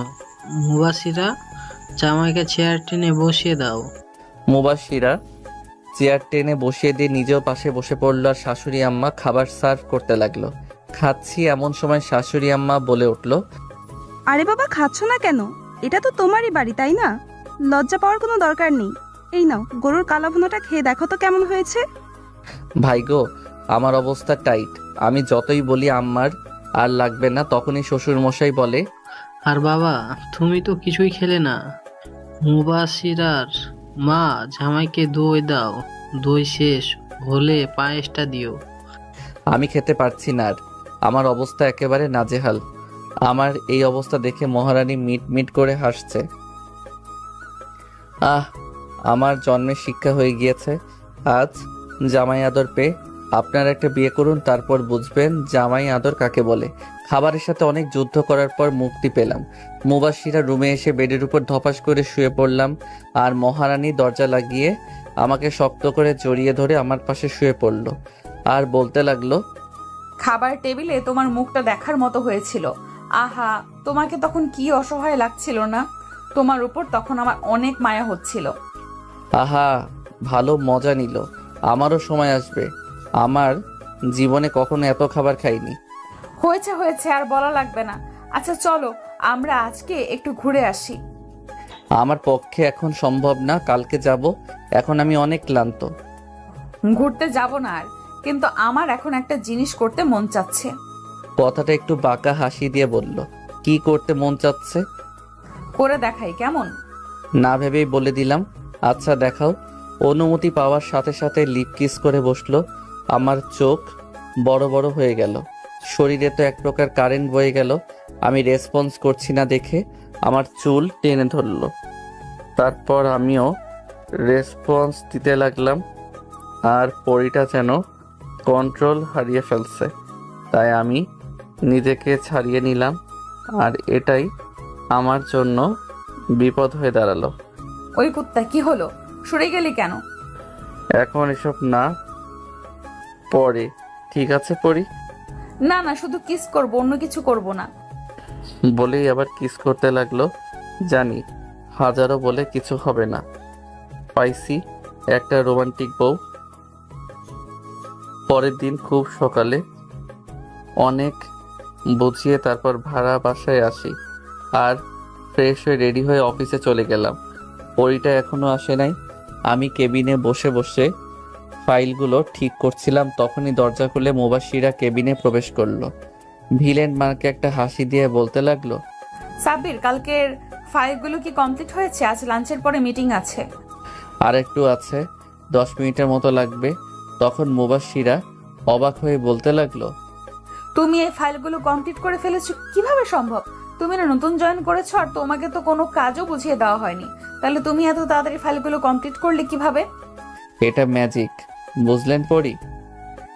মুবাসিরা, জামাইকে চেয়ার টেনে বসিয়ে দাও। মুবাশিরা চেয়ার টেনে বসিয়ে দিয়ে নিজেও পাশে বসে পড়লো আর শাশুড়ি আম্মা খাবার সার্ভ করতে লাগলো। খাচ্ছি এমন সময় শাশুড়ি আম্মা বলে উঠলো, আরে বাবা, খাচ্ছ না কেন? এটা তো তোমারই বাড়ি, তাই না? লজ্জা পাওয়ার কোনো দরকার নেই। এই নাও, গরুর কালা ভুনাটা খেয়ে দেখো তো কেমন হয়েছে। ভাই গো, আমার অবস্থা টাইট। আমি যতই বলি আম্মার আর লাগবে না, তখনই শ্বশুর মশাই বলে, আর বাবা, তুমি তো কিছুই খেলে না। মুবাসিরার মা, জামাইকে দই দাও। দই শেষ হলে পায়েসটা দিও। আমি খেতে পারছি না আর, আমার অবস্থা একেবারে নাজেহাল। আমার এই অবস্থা দেখে মহারানী মিট মিট করে হাসছে। আমার জন্মের শিক্ষা হয়ে গিয়েছে আজ জামাই আদর পেয়ে। আপনারা একটা বিয়ে করুন, তারপর বুঝবেন জামাই আদর কাকে বলে। খাবারের সাথে অনেক যুদ্ধ করার পর মুক্তি পেলাম। মুবাশিরা রুমে এসে বেডের উপর ধপাস করে শুয়ে পড়লাম, আর মহারানী দরজা লাগিয়ে আমাকে শক্ত করে জড়িয়ে ধরে আমার পাশে শুয়ে পড়ল আর বলতে লাগলো, খাবার টেবিলে তোমার মুখটা দেখার মতো হয়েছিল। আহা, তোমাকে তখন কি অসহায় লাগছিল না? তোমার উপর তখন আমার অনেক মায়া হচ্ছিল। আহা, ভালো মজা নিল। আমারও সময় আসবে। আমার জীবনে কখনো এত খাবার খাইনি। হয়েছে হয়েছে, আর বলা লাগবে না। আচ্ছা চলো, আমরা আজকে একটু ঘুরে আসি। আমার পক্ষে এখন সম্ভব না, কালকে যাব। এখন আমি অনেক ক্লান্ত। ঘুরতে যাব না আর, কিন্তু আমার এখন একটা জিনিস করতে মন চাচ্ছে। কথাটা একটু বাঁকা হাসি দিয়ে বলল, কি করতে মন চাচ্ছে? করে দেখাই কেমন? না ভেবেই বলে দিলাম, আচ্ছা দেখাও। অনুমতি পাওয়ার সাথে সাথে লিপ কিস করে বসলো। আমার চোখ বড় বড় হয়ে গেল, শরীরে তো এক প্রকার কারেন্ট বয়ে গেল। আমি রেসপন্স করছি না দেখে আমার চুল টেনে ধরলো। তারপর আমিও রেসপন্স দিতে লাগলাম, আর পরিটা যেন কন্ট্রোল হারিয়ে ফেলছে। তাই আমি নিজেকে ছাড়িয়ে নিলাম, আর এটাই আমার জন্য বিপদ হয়ে দাঁড়ালো। ওই কুত্তা, কি হলো? সরে গেলি কেন? এখন এসব না, পরে। ঠিক আছে পরি। না না, শুধু কিস করব, অন্য কিছু করব না। বলেই আবার কিস করতে লাগলো। জানি হাজারো বলে কিছু হবে না, পাইছি একটা রোমান্টিক বউ। পরের দিন খুব সকালে অনেক বুঝিয়ে তারপর ভাড়া বাসায় আসি, আর ফ্রেশ হয়ে রেডি হয়ে অফিসে চলে গেলাম। পরিটা এখনো আসে নাই। আমি কেবিনে বসে বসে ফাইলগুলো ঠিক করছিলাম, তখনই দরজা খুলে মুবাশিরা কেবিনে প্রবেশ করলো। ভিলেন মার্কে একটা হাসি দিয়ে বলতে লাগলো, সাব্বির, কালকের ফাইলগুলো কি কমপ্লিট হয়েছে? আজ লাঞ্চের পরে মিটিং আছে। আর একটু আছে, 10 মিনিটের মতো লাগবে। তখন মুবাশিরা অবাক হয়ে বলতে লাগলো, তুমি এই ফাইলগুলো কমপ্লিট করে ফেলেছো কিভাবে সম্ভব? তুমি না নতুন জয়েন করেছো, আর তোমাকে তো কোনো কাজও বুঝিয়ে দেওয়া হয়নি। তাহলে তুমি এত তাড়াতাড়ি ফাইলগুলো কমপ্লিট করলে কিভাবে? এটা ম্যাজিক, বুঝলেন পরি?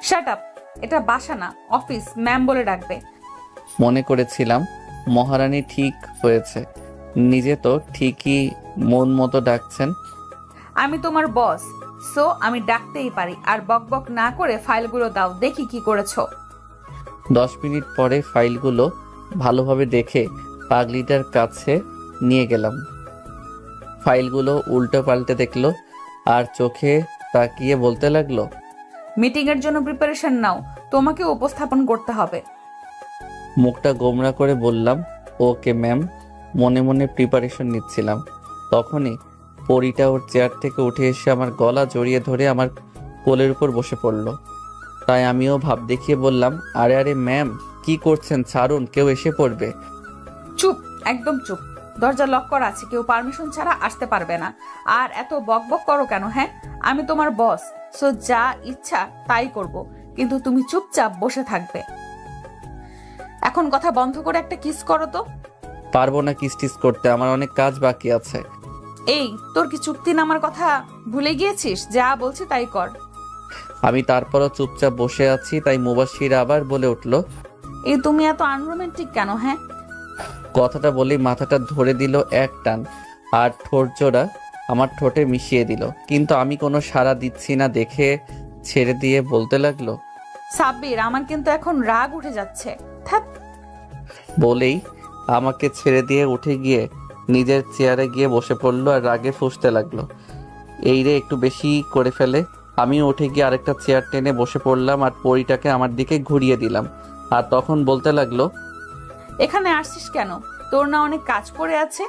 শাট আপ, এটা বাসা না, অফিস। ম্যাম বলে ডাকবে। মনে করেছিলাম মহারানী ঠিক হয়েছে, নিজে তো ঠিকই মন মতো ডাকছেন। আমি তোমার বস, সো আমি ডাকতেই পারি। আর বক বক না করে ফাইলগুলো দাও, দেখি কি করেছো। 10 মিনিট পরে ফাইলগুলো ভালোভাবে দেখে পাগলিটার কাছে নিয়ে গেলাম। ফাইলগুলো উল্টো পাল্টে দেখলো আর চোখে তাকিয়ে বলতে লাগলো, মিটিং এর জন্য প্রিপারেশন নাও, তোমাকে উপস্থাপন করতে হবে। মুখটা গোমরা করে বললাম, ওকে ম্যাম। মনে মনে প্রিপারেশন নিচ্ছিলাম, তখনই পরিটা ওর চেয়ার থেকে উঠে এসে আমার গলা জড়িয়ে ধরে আমার কোলের উপর বসে পড়লো। তাই আমিও ভাব দেখিয়ে বললাম, আরে আরে ম্যাম, কি করছেন? ছাড়ুন, কেউ এসে পড়বে। চুপ, একদম চুপ। দরজা লক করা আছে, কেউ পারমিশন ছাড়া আসতে পারবে না। আর এত বক বক করো কেন? হ্যাঁ, আমি তোমার বস, সো যা ইচ্ছা তাই করব, কিন্তু তুমি চুপচাপ বসে থাকবে। এখন কথা বন্ধ করে একটা কিস করো তো। পারবো না কিস টিস করতে, আমার অনেক কাজ বাকি আছে। এই, তোর কি চুক্তি নামার কথা ভুলে গিয়েছিস? যা বলছি তাই কর। আমি তারপরও চুপচাপ বসে আছি, তাই মুবাশির আবার বলে উঠলো, এই তুমি এত আনরোমান্টিক কেন? হ্যাঁ, কথাটা বলেই মাথাটা ধরে দিল এক টান আর ঠোঁট জোড়া আমার ঠোঁটে মিশিয়ে দিল, কিন্তু আমি কোনো সাড়া দিচ্ছি না দেখে ছেড়ে দিয়ে বলতে লাগলো, সাব্বির, আমার কিন্তু এখন রাগ উঠে যাচ্ছে। ধ্যাৎ। বলেই আমাকে ছেড়ে দিয়ে উঠে গিয়ে নিজের চেয়ারে গিয়ে বসে পড়লো আর রাগে ফুঁসতে লাগলো। এই রে একটু বেশি করে ফেলে। আমিও উঠে গিয়ে আরেকটা চেয়ার টেনে বসে পড়লাম আর পরিটাকে আমার দিকে ঘুরিয়ে দিলাম। আর তখন বলতে লাগলো, এখানে আসছিস কেন? তোর না অনেক কাজ পড়ে আছে?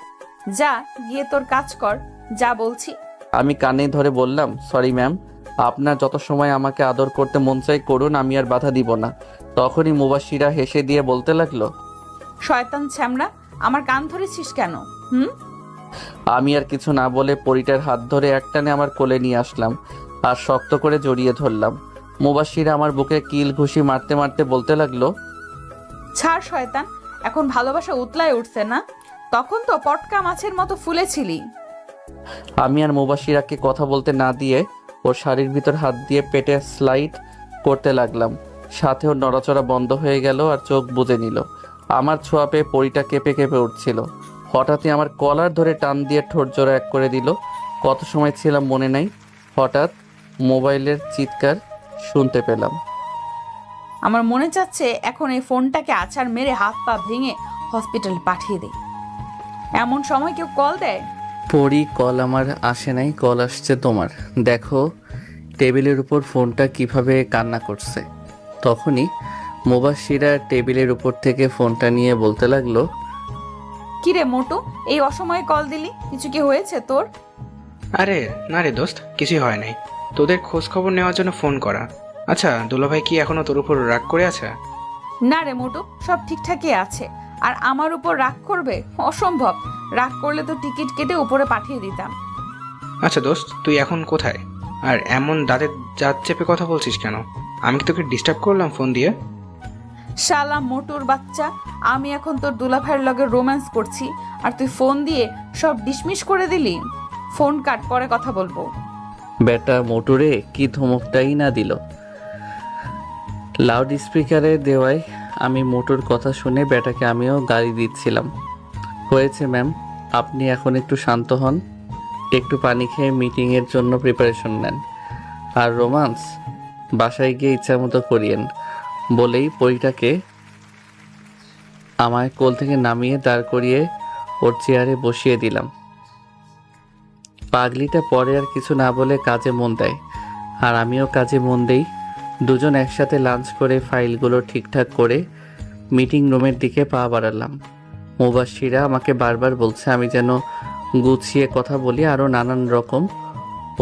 যা গিয়ে তোর কাজ কর, যা বলছি। আমি কানে ধরে বললাম, সরি ম্যাম, আপনার যত সময় আমাকে আদর করতে মন চাই করুন, আমি আর বাধা দিব না। তখনই মুবাশিরা হেসে দিয়ে বলতে লাগলো, শয়তান ছ্যামড়া, আমার কান ধরেছিস কেন? আমি আর কিছু না বলে পরিটার হাত ধরে একটানে আমার কোলে নিয়ে আসলাম আর শক্ত করে জড়িয়ে ধরলাম। মুবাশিরা আমার বুকে কিল ঘুষি মারতে মারতে বলতে লাগলো, ছাড় শয়তান, এখন ভালোবাসা উতলায় উঠছে না? তখন তো পটকা মাছের মতো ফুলেছিলি। আমি আর মুবাশিরাকে কথা বলতে না দিয়ে ওর শাড়ির ভিতর হাত দিয়ে পেটে স্লাইড করতে লাগলাম। সাথে ওর নড়াচড়া বন্ধ হয়ে গেল আর চোখ বুজে নিল। আমার ছোঁয়া পেয়ে পরিটা কেঁপে কেঁপে উঠছিল। হঠাৎই আমার কলার ধরে টান দিয়ে ঠোঁট জোড়া এক করে দিল। কত সময় ছিলাম মনে নাই, হঠাৎ মোবাইলের চিৎকার শুনতে পেলাম। আমার মনে চাচ্ছে এখন এই ফোনটাকে আছাড় মেরে হাত পা ভেঙে হসপিটালে পাঠিয়ে দেই। এমন সময় কেউ কল দেয়? পরি, কল আমার আসে নাই, কল আসছে তোমার। দেখো টেবিলের উপর ফোনটা কিভাবে কান্না করছে। তখনই মুবাশিরা টেবিলের উপর থেকে ফোনটা নিয়ে বলতে লাগলো, কিরে মোটু, এই অসময়ে কল দিলি? কিছু কি হয়েছে তোর? আরে না রে দোস্ত, কিছুই হয় নাই। তোদের খোঁজ খবর নেওয়ার জন্য ফোন করা। আচ্ছা, দুলাভাই কি এখনো তোর উপর রাগ করে আছে? না রে মোটু, সব ঠিকঠাকই আছে। আর আমার উপর রাগ করবে? অসম্ভব। রাগ করলে তো টিকিট কেটে উপরে পাঠিয়ে দিতাম। আচ্ছা দোস্ত, তুই এখন কোথায়? আর এমন দাঁতের দাঁত চেপে কথা বলছিস কেন? আমি কি তোকে ডিস্টার্ব করলাম ফোন দিয়ে? শালা মোটুর বাচ্চা, আমি এখন তোর দুলাভাইয়ের লগে রোম্যান্স করছি আর তুই ফোন দিয়ে সব ডিসমিস করে দিলি। ফোন কাট, পরে কথা বলবো। বেটা মোটরে কি ধমকটাই না দিল। লাউড স্পিকারে দেওয়ায় আমি মোটর কথা শুনে বেটাকে আমিও গালি দিচ্ছিলাম। হয়েছে ম্যাম, আপনি এখন একটু শান্ত হন, একটু পানি খেয়ে মিটিংয়ের জন্য প্রিপারেশন নেন। আর রোমান্স বাসায় গিয়ে ইচ্ছা মতো করিয়েন। বলেই পরিটাকে আমায় কোল থেকে নামিয়ে দাঁড় করিয়ে ওর চেয়ারে বসিয়ে দিলাম। পাগলিটা পরে আর কিছু না বলে কাজে মন দেয় আর আমিও কাজে মন দেই। দুজন একসাথে লাঞ্চ করে ফাইলগুলো ঠিকঠাক করে মিটিং রুমের দিকে পা বাড়ালাম। মুবাশিরা আমাকে বারবার বলছে আমি যেন গুছিয়ে কথা বলি, আরও নানান রকম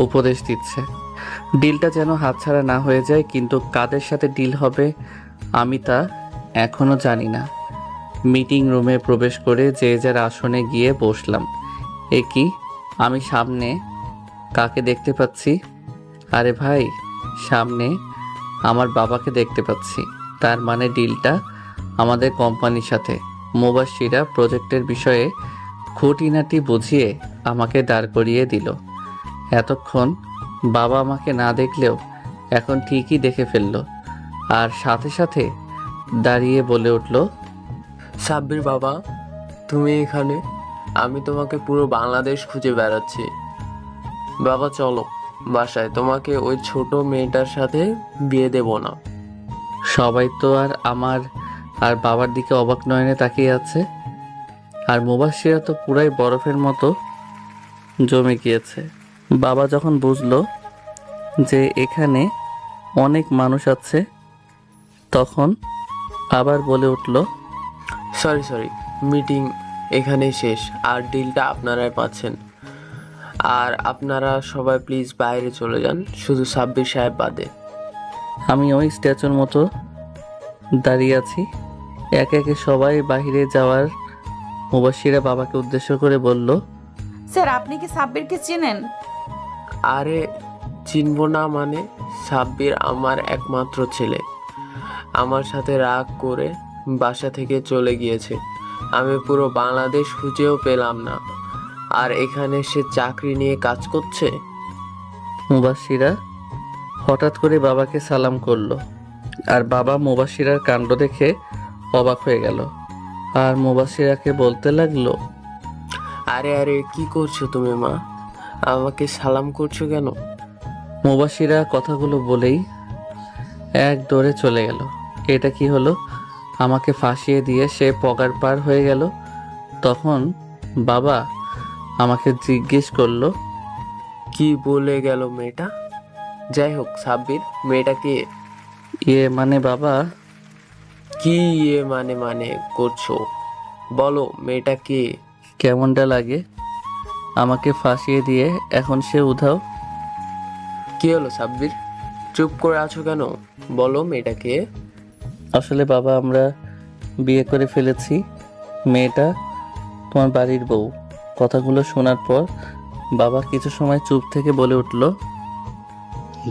উপদেশ দিচ্ছে। ডিলটা যেন হাতছাড়া না হয়ে যায়, কিন্তু কাদের সাথে ডিল হবে আমি তা এখনও জানি না। মিটিং রুমে প্রবেশ করে যে যার আসনে গিয়ে বসলাম। এ কি, আমি সামনে কাকে দেখতে পাচ্ছি? আরে ভাই, সামনে আমার বাবাকে দেখতে পাচ্ছি। তার মানে ডিলটা আমাদের কোম্পানির সাথে। মুবাশিরা প্রজেক্টের বিষয়ে খুঁটিনাটি বুঝিয়ে আমাকে দাঁড় করিয়ে দিল। এতক্ষণ বাবা আমাকে না দেখলেও এখন ঠিকই দেখে ফেললো আর সাথে সাথে দাঁড়িয়ে বলে উঠল, সাব্বির বাবা, তুমি এখানে? আমি তোমাকে পুরো বাংলাদেশ খুঁজে বেড়াচ্ছি। বাবা চলো বাসায়, তোমাকে ওই ছোট মেয়েটার সাথে বিয়ে দেব না। সবাই তো আর আমার আর বাবার দিকে অবাক নয়নে তাকিয়ে আছে। আর মুবাশিরা তো পুরাই বরফের মতো জমে গিয়েছে। বাবা যখন বুঝলো যে এখানে অনেক মানুষ আছে, তখন আবার বলে উঠল, সরি, মিটিং এখানেই শেষ, আর ডিলটা আপনারাই পাচ্ছেন। আর আপনারা সবাই প্লিজ বাইরে চলে যান, শুধু সাব্বির সাহেব বাদে। আমি ওই স্ট্যাচুর মতো দাঁড়িয়ে আছি। একে একে সবাই বাইরে যাওয়ার মুবাশিরা বাবাকে উদ্দেশ্য করে বলল, স্যার, আপনি কি সাব্বিরকে চেনেন? আরে চিনব না মানে? সাব্বির আমার একমাত্র ছেলে। আমার সাথে রাগ করে বাসা থেকে চলে গিয়েছে। আমি পুরো বাংলাদেশ খুঁজেও পেলাম না, আর এখানে সে চাকরি নিয়ে কাজ করছে। মুবাশিরা হঠাৎ করে বাবাকে সালাম করলো আর বাবা মুবাশিরার কাণ্ড দেখে অবাক হয়ে গেল। আর মুবাশিরাকে বলতে লাগলো, আরে আরে কি করছো তুমি মা? আমাকে সালাম করছো কেন? মুবাশিরা কথাগুলো বলেই এক দৌড়ে চলে গেল। এটা কি হলো? আমাকে ফাঁসিয়ে দিয়ে সে পগার পার হয়ে গেল। তখন বাবা আমাকে জিজ্ঞেস করলো, কি বলে গেল মেয়েটা? যাই হোক সাব্বির, মেয়েটা কে? মানে বাবা, কি মানে করছো? বলো মেয়েটা কে? কেমনটা লাগে আমাকে ফাঁসিয়ে দিয়ে এখন সে উধাও? কি হলো সাব্বির, চুপ করে আছো কেন? বলো মেয়েটা কে? আসলে বাবা, আমরা বিয়ে করে ফেলেছি। মেয়েটা তোমার বাড়ির বউ। কথাগুলো শোনার পর বাবা কিছু সময় চুপ থেকে বলে উঠল,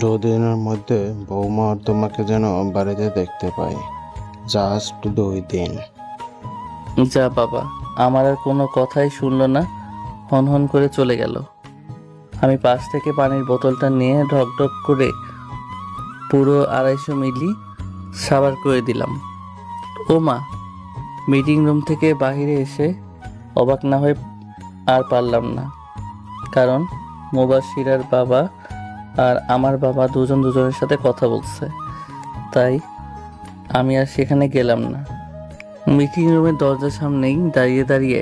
2 দিনের মধ্যে বৌমা তোমাকে যেন বাড়িতে দেখতে পাই। জাস্ট 2 দিন। যা বাবা। আমার আর কোনো কথাই শুনলো না, হন করে চলে গেল। আমি পাশ থেকে পানির বোতলটা নিয়ে ঢকঢক করে পুরো 250 মিলি সাবার করে দিলাম। ও মা! মিটিং রুম থেকে বাইরে এসে অবাক না হয়ে আর পারলাম না, কারণ মুবাশিরার বাবা আর আমার বাবা দুজনের সাথে কথা বলছে। তাই আমি আর সেখানে গেলাম না। মিটিং রুমের দরজার সামনেই দাঁড়িয়ে দাঁড়িয়ে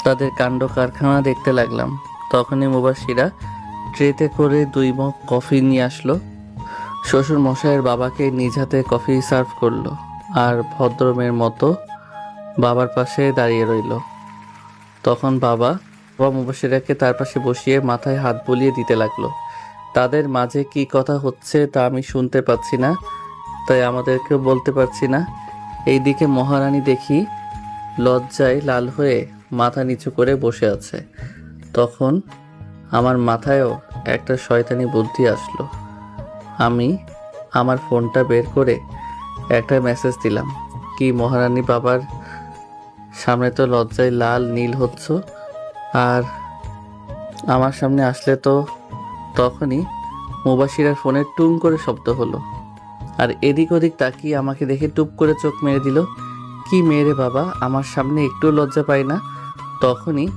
তাদের কাণ্ড কারখানা দেখতে লাগলাম। তখনই মুবাশিরা ট্রেতে করে 2 মগ কফি নিয়ে আসলো। শ্বশুর মশাইয়ের বাবাকে নিজ হাতে কফি সার্ভ করলো আর ভদ্রমের মতো বাবার পাশে দাঁড়িয়ে রইল। তখন বাবা মুবাশিরাকে তার পাশে বসিয়ে মাথায় হাত বুলিয়ে দিতে লাগলো। তাদের মাঝে কি কথা হচ্ছে তা আমি শুনতে পাচ্ছি না, তাই আমাদেরকেও বলতে পারছি না। এইদিকে মহারানী দেখি লজ্জায় লাল হয়ে মাথা নিচু করে বসে আছে। তখন আমার মাথায়ও একটা শয়তানি বুদ্ধি আসলো। আমি আমার ফোনটা বের করে একটা মেসেজ দিলাম, কি মহারানী বাবার সামনে তো লজ্জায় লাল নীল হচ্ছ, আর আমার সামনে আসলে তো। তখনই মুবাশিরার ফোনে টুং করে শব্দ হলো, আর এদিক ওদিক তাকিয়ে আমাকে দেখে টুপ করে চোখ মেরে দিল। কি মেরে বাবা, আমার সামনে একটু লজ্জা পাই না। তখনই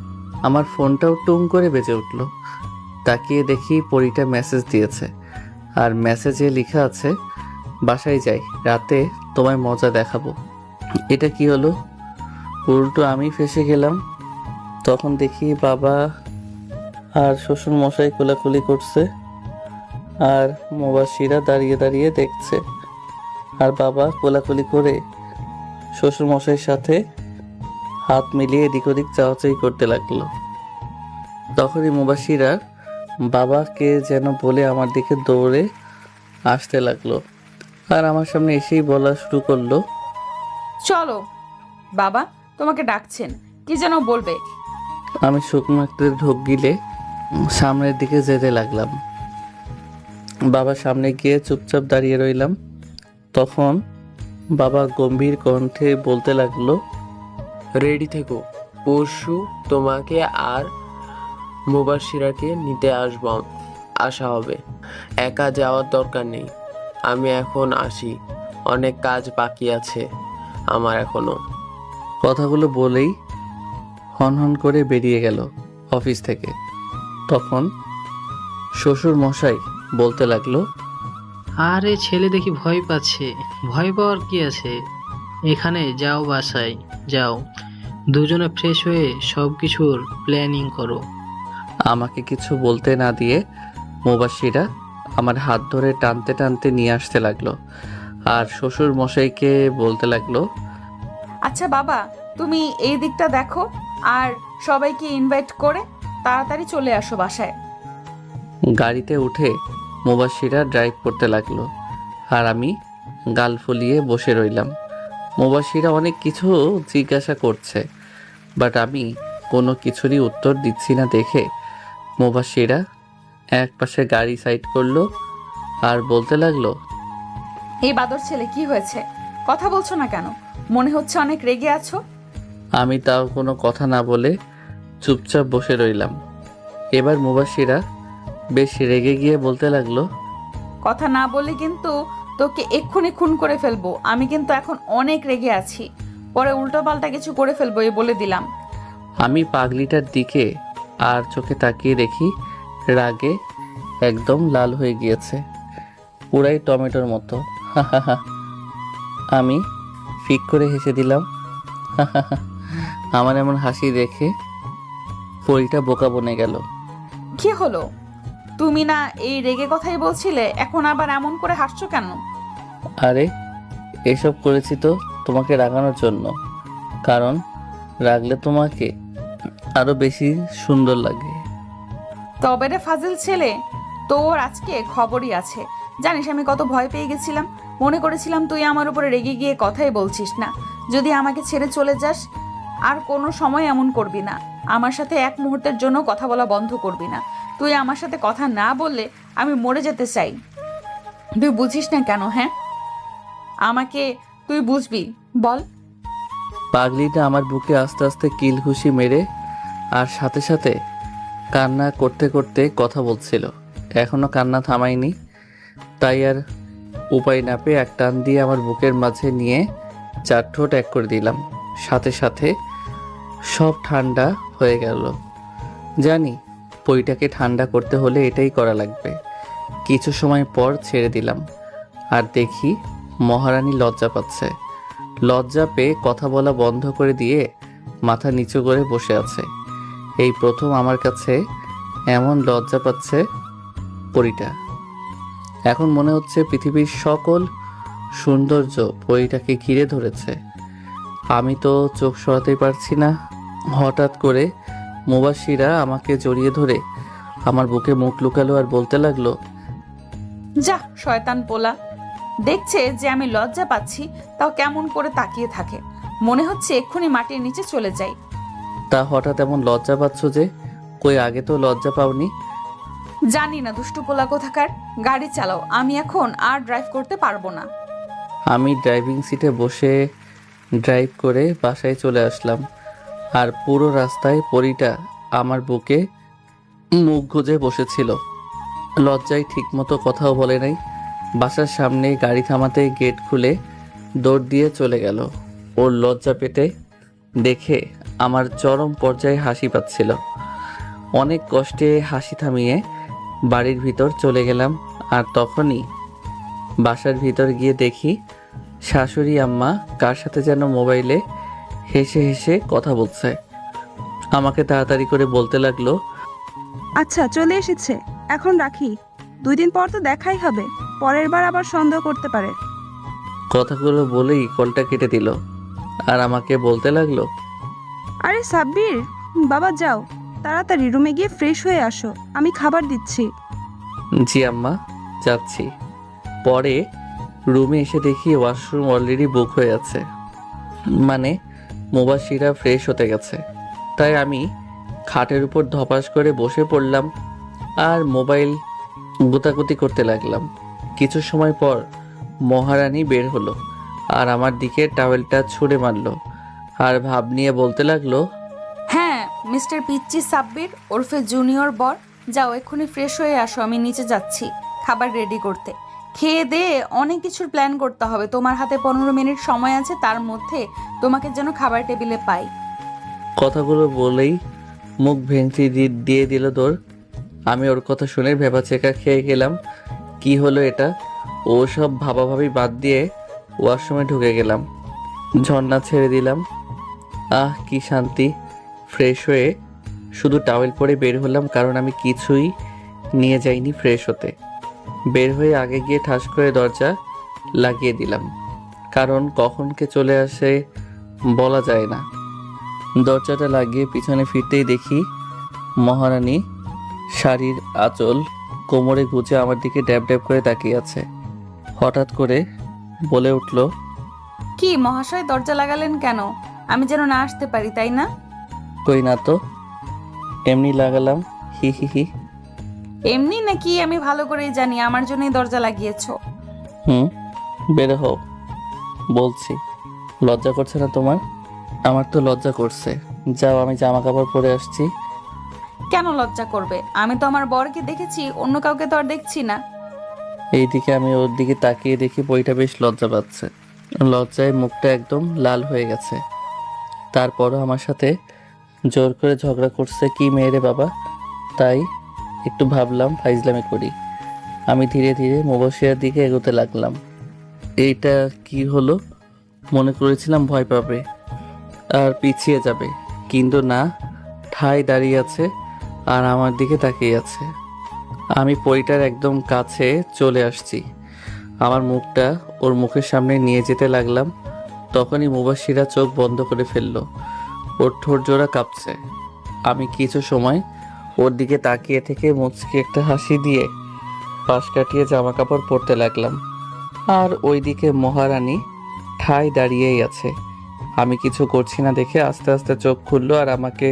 আমার ফোনটাও টুং করে বেজে উঠল। তাকিয়ে দেখি পরীটা মেসেজ দিয়েছে, আর মেসেজে লেখা আছে, বাসায় যাই, রাতে তোমায় মজা দেখাবো। এটা কি হলো? উল্টো আমি ফেঁসে গেলাম। তখন দেখি বাবা আর শ্বশুর মশাই কোলাকুলি করছে, আর মুবাশিরা দাঁড়িয়ে দাঁড়িয়ে দেখছে। আর বাবা কোলাকুলি করে শ্বশুর মশাইয়ের সাথে হাত মিলিয়ে এদিক ওদিক চাওয়াচাই করতে লাগলো। তখনই মুবাশিরার বাবাকে যেন বলে আমার দিকে দৌড়ে আসতে লাগলো, আর আমার সামনে এসেই বলা শুরু করলো, চলো বাবা, তোমাকে ডাকছেন, কি যেন বলবে। আমি শুকনো একটা ঢোক গিলে সামনের দিকে যেতে লাগলাম। বাবা সামনে গিয়ে চুপচাপ দাঁড়িয়ে রইলাম। তখন বাবা গম্ভীর কণ্ঠে বলতে লাগলো, রেডি থেকো, পরশু তোমাকে আর মুবাশিরাকে নিতে আসা হবে। একা যাওয়ার দরকার নেই, আমি এখন আসি, অনেক কাজ বাকি আছে আমার এখনো। কথাগুলো বলেই হন করে বেরিয়ে গেল অফিস থেকে। তখন শ্বশুর মশাই বলতে লাগলো, আরে ছেলে দেখি ভয় পাচ্ছে। ভয় পাওয়ার কি আছে? এখানে যাও, বাসায় যাও, দুজনে ফ্রেশ হয়ে সব কিছুর প্ল্যানিং করো। আমাকে কিছু বলতে না দিয়ে মুবাশিরা আমার হাত ধরে টানতে টানতে নিয়ে আসতে লাগলো, আর শ্বশুর মশাইকে বলতে লাগলো, আচ্ছা বাবা, তুমি এই দিকটা দেখো, আর সবাইকে ইনভাইট করে তাড়াতাড়ি চলে আসো বাসায়। গাড়িতে উঠে মুবাশিরা ড্রাইভ করতে লাগলো, আর আমি গাল ফুলিয়ে বসে রইলাম। মুবাশিরা অনেক কিছু জিজ্ঞাসা করছে, বাট আমি কোনো কিছুরই উত্তর দিচ্ছি না দেখে মুবাশিরা এক পাশে গাড়ি সাইড করলো আর বলতে লাগলো, এই বাদর ছেলে, কি হয়েছে? কথা বলছো না কেন? মনে হচ্ছে অনেক রেগে আছো। আমি তাও কোনো কথা না বলে চুপচাপ বসে রইলাম। এবার মুবাশিরা বেশ রেগে গিয়ে বলতে লাগলো, কথা না বললে কিন্তু তোকে এক্ষুনি খুন করে ফেলবো। আমি কিন্তু এখন অনেক রেগে আছি। পরে উল্টোপাল্টা কিছু করে ফেলবো এই বলে দিলাম। আমি পাগলিটার দিকে আর চোখে তাকিয়ে দেখি রাগে একদম লাল হয়ে গিয়েছে, পুরাই টমেটোর মতো। আমি ফিক করে হেসে দিলাম। আমার এমন হাসি দেখে পরিটা বোকা বনে গেল। কি হলো? তুমি না এই রেগে কথাই বলছিলে, এখন আবার এমন করে হাসছো কেন? আরে এসব করেছি তো তোমাকে রাগানোর জন্য, কারণ রাগলে তোমাকে আরো বেশি সুন্দর লাগে। তবে রে ফাজিল ছেলে, তোর আজকে খবরই আছে। জানিস আমি কত ভয় পেয়ে গেছিলাম, মনে করেছিলাম তুই আমার উপরে রেগে গিয়ে কথাই বলছিস না। যদি আমাকে ছেড়ে চলে যাস আর কোনো সময় এমন করবি না, আমার সাথে এক মুহূর্তের জন্য কথা বলা বন্ধ করবি না। তুই আমার সাথে কথা না বললে আমি মরে যেতে চাই। তুই বুঝিস না কেন? হ্যাঁ, আমাকে তুই বুঝবি, বল। পাগলিটা আমার বুকে আস্তে আস্তে কিল ঘুষি মেরে আর সাথে সাথে কান্না করতে করতে কথা বলছিল। এখনো কান্না থামায়নি, তাই আর উপায় না পেয়ে এক টান দিয়ে আমার বুকের মাঝে নিয়ে 4 ঠোঁট এক করে দিলাম। সাথে সাথে সব ঠান্ডা হয়ে গেল। জানি পইটাকে ঠান্ডা করতে হলে এটাই করা লাগবে। কিছু সময় পর ছেড়ে দিলাম আর দেখি মহারানী লজ্জা পাচ্ছে। লজ্জা পেয়ে কথা বলা বন্ধ করে দিয়ে মাথা নিচু করে বসে আছে। এই প্রথম আমার কাছে এমন লজ্জা পাচ্ছে পরিটা। এখন মনে হচ্ছে পৃথিবীর সকল সৌন্দর্য পরিটাকে ঘিরে ধরেছে। আমি তো চোখ সরাতেই পারছি না। হঠাৎ করে মুবাশিরা আমাকে জড়িয়ে ধরে আমার বুকে মুখ লুকালো আর বলতে লাগলো, যা শয়তান পোলা। দেখছে যে আমি লজ্জা পাচ্ছি, তাও কেমন করে তাকিয়ে থাকে, মনে হচ্ছে এক্ষুনি মাটির নিচে চলে যাই। তা হঠাৎ এমন লজ্জা পাচ্ছ যে? কই আগে তো লজ্জা পাওনি? জানি না দুষ্টু পোলা কোথাকার। গাড়ি চালাও, আমি এখন আর ড্রাইভ করতে পারবো না। আমি ড্রাইভিং সিটে বসে ড্রাইভ করে বাসায় চলে আসলাম। আর পুরো রাস্তায় পরিটা আমার বুকে মুখ গুজে বসেছিল। লজ্জায় ঠিকমতো কথাও বলে নাই। বাসার সামনে গাড়ি থামাতে গেট খুলে দৌড় দিয়ে চলে গেল। ওর লজ্জা পেতে দেখে আমার চরম পর্যায়ে হাসি পাচ্ছিল। অনেক কষ্টে হাসি থামিয়ে বাড়ির ভিতর চলে গেলাম। আর তখনই বাসার ভিতর গিয়ে দেখি শাশুড়ি আম্মা কার সাথে যেন মোবাইলে হেসে হেসে কথা বলছে। আমাকে তাড়াতাড়ি করে বলতে লাগলো, আচ্ছা চলে এসেছে, এখন রাখি। 2 দিন পর তো দেখাই হবে, পরের বার আবার সন্দেহ করতে পারে। কথাগুলো বলেই কলটা কেটে দিল আর আমাকে বলতে লাগলো, আরে সাব্বির, বাবা যাও, তাড়াতাড়ি রুমে গিয়ে ফ্রেশ হয়ে আসো, আমি খাবার দিচ্ছি। জি আম্মা, যাচ্ছি। পরে রুমে এসে দেখি ওয়াশরুম অলরেডি বুক হয়ে আছে, মানে মুবাশিরা ফ্রেশ হতে গেছে। তাই আমি খাটের উপর ধপাস করে বসে পড়লাম আর মোবাইল গুতাগুতি করতে লাগলাম। কিছু সময় পর মহারানী বের হলো আর আমার দিকে টাওয়েলটা ছুঁড়ে মারলো আর ভাব নিয়ে বলতে লাগলো, হ্যাঁ মিস্টার পিচ্চি সাব্বির ওরফে জুনিয়র বর, যাও এক্ষুনি ফ্রেশ হয়ে আসো, আমি নিচে যাচ্ছি খাবার রেডি করতে। খেয়ে দিয়ে অনেক কিছুর প্ল্যান করতে হবে। তোমার হাতে 15 মিনিট সময় আছে, তার মধ্যে তোমাকে যেন খাবার টেবিলে পাই। কথাগুলো বলেই মুখ ভেঙচি দিয়ে দিল দৌড়। আমি ওর কথা শুনে ভেবাচেকা খেয়ে গেলাম। কি হলো এটা? ও সব ভাবাভাবি বাদ দিয়ে ওয়াশরুমে ঢুকে গেলাম। ঝর্ণা ছেড়ে দিলাম। আহ কি শান্তি। ফ্রেশ হয়ে শুধু টাওয়েল পরে বের হলাম, কারণ আমি কিছুই নিয়ে যাইনি ফ্রেশ হতে। বের হয়ে আগে গিয়ে ঠাস করে দরজা লাগিয়ে দিলাম, কারণ কখন কে চলে আসে বলা যায় না। দরজাটা লাগিয়ে পিছনে ফিরতেই দেখি মহারানী শাড়ির আঁচল কোমরে গুজে আমার দিকে ড্যাব ড্যাব করে তাকিয়ে আছে। হঠাৎ করে বলে উঠল, কি মহাশয়, দরজা লাগালেন কেন? আমি যেন না আসতে পারি, তাই না? কই না তো, এমনি লাগালাম, হি হি হি। এমনি নাকি? আমি ভালো করেই জানি আমার জন্যই দরজা লাগিয়েছো। বের হও বলছি। লজ্জা করছে না তোমার? আমার তো লজ্জা করছে। যাও, আমি জামা কাপড় পরে আসছি। কেন লজ্জা করবে? আমি তো আমার বরকে দেখেছি, অন্য কাউকে তো আর দেখছি না। এইদিকে আমি ওর দিকে তাকিয়ে দেখি বইটা বেশ লজ্জা পাচ্ছে। লজ্জায় মুখটা একদম লাল হয়ে গেছে। তারপরও আমার সাথে জোর করে ঝগড়া করছে। কি মেয়েরে বাবা, তাই একটু ভাবলাম ফাইজলামি করি। আমি ধীরে ধীরে মুবাশিরার দিকে এগোতে লাগলাম। এইটা কি হলো, মনে করেছিলাম ভয় পাবে আর পিছিয়ে যাবে, কিন্তু না, ঠায় দাঁড়িয়ে আছে আর আমার দিকে তাকিয়ে আছে। আমি পরিটার একদম কাছে চলে আসছি, আমার মুখটা ওর মুখের সামনে নিয়ে যেতে লাগলাম। তখনই মুবাশিরা চোখ বন্ধ করে ফেললো, ওর ঠোঁট জোড়া কাঁপছে। আমি কিছু সময় ওর দিকে তাকিয়ে থেকে মুচকি একটা হাসি দিয়ে পাশ কাটিয়ে জামা কাপড় পরতে লাগলাম। আর ওইদিকে মহারানী ঠায় দাঁড়িয়েই আছে। আমি কিছু করছি না দেখে আস্তে আস্তে চোখ খুললো আর আমাকে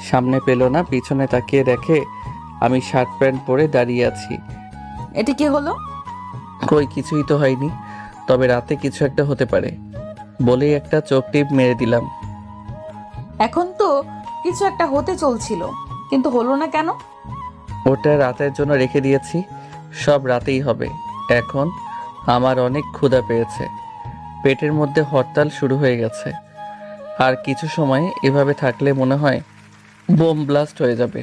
সামনে পেল না। পিছনে তাকিয়ে দেখে আমি শার্ট প্যান্ট পরে দাঁড়িয়ে আছি। এটা কি হলো? কই কিছুই তো হয়নি, তবে রাতে কিছু একটা হতে পারে বলেই একটা চোখ টিপ মেরে দিলাম। এখন তো কিছু একটা হতে চলছিল, কিন্তু হলো না কেন? ওটা রাতের জন্য রেখে দিয়েছি, সব রাতেই হবে। এখন আমার অনেক ক্ষুধা পেয়েছে, পেটের মধ্যে হরতাল শুরু হয়ে গেছে। আর কিছু সময় এভাবে থাকলে মনে হয় বোম ব্লাস্ট হয়ে যাবে।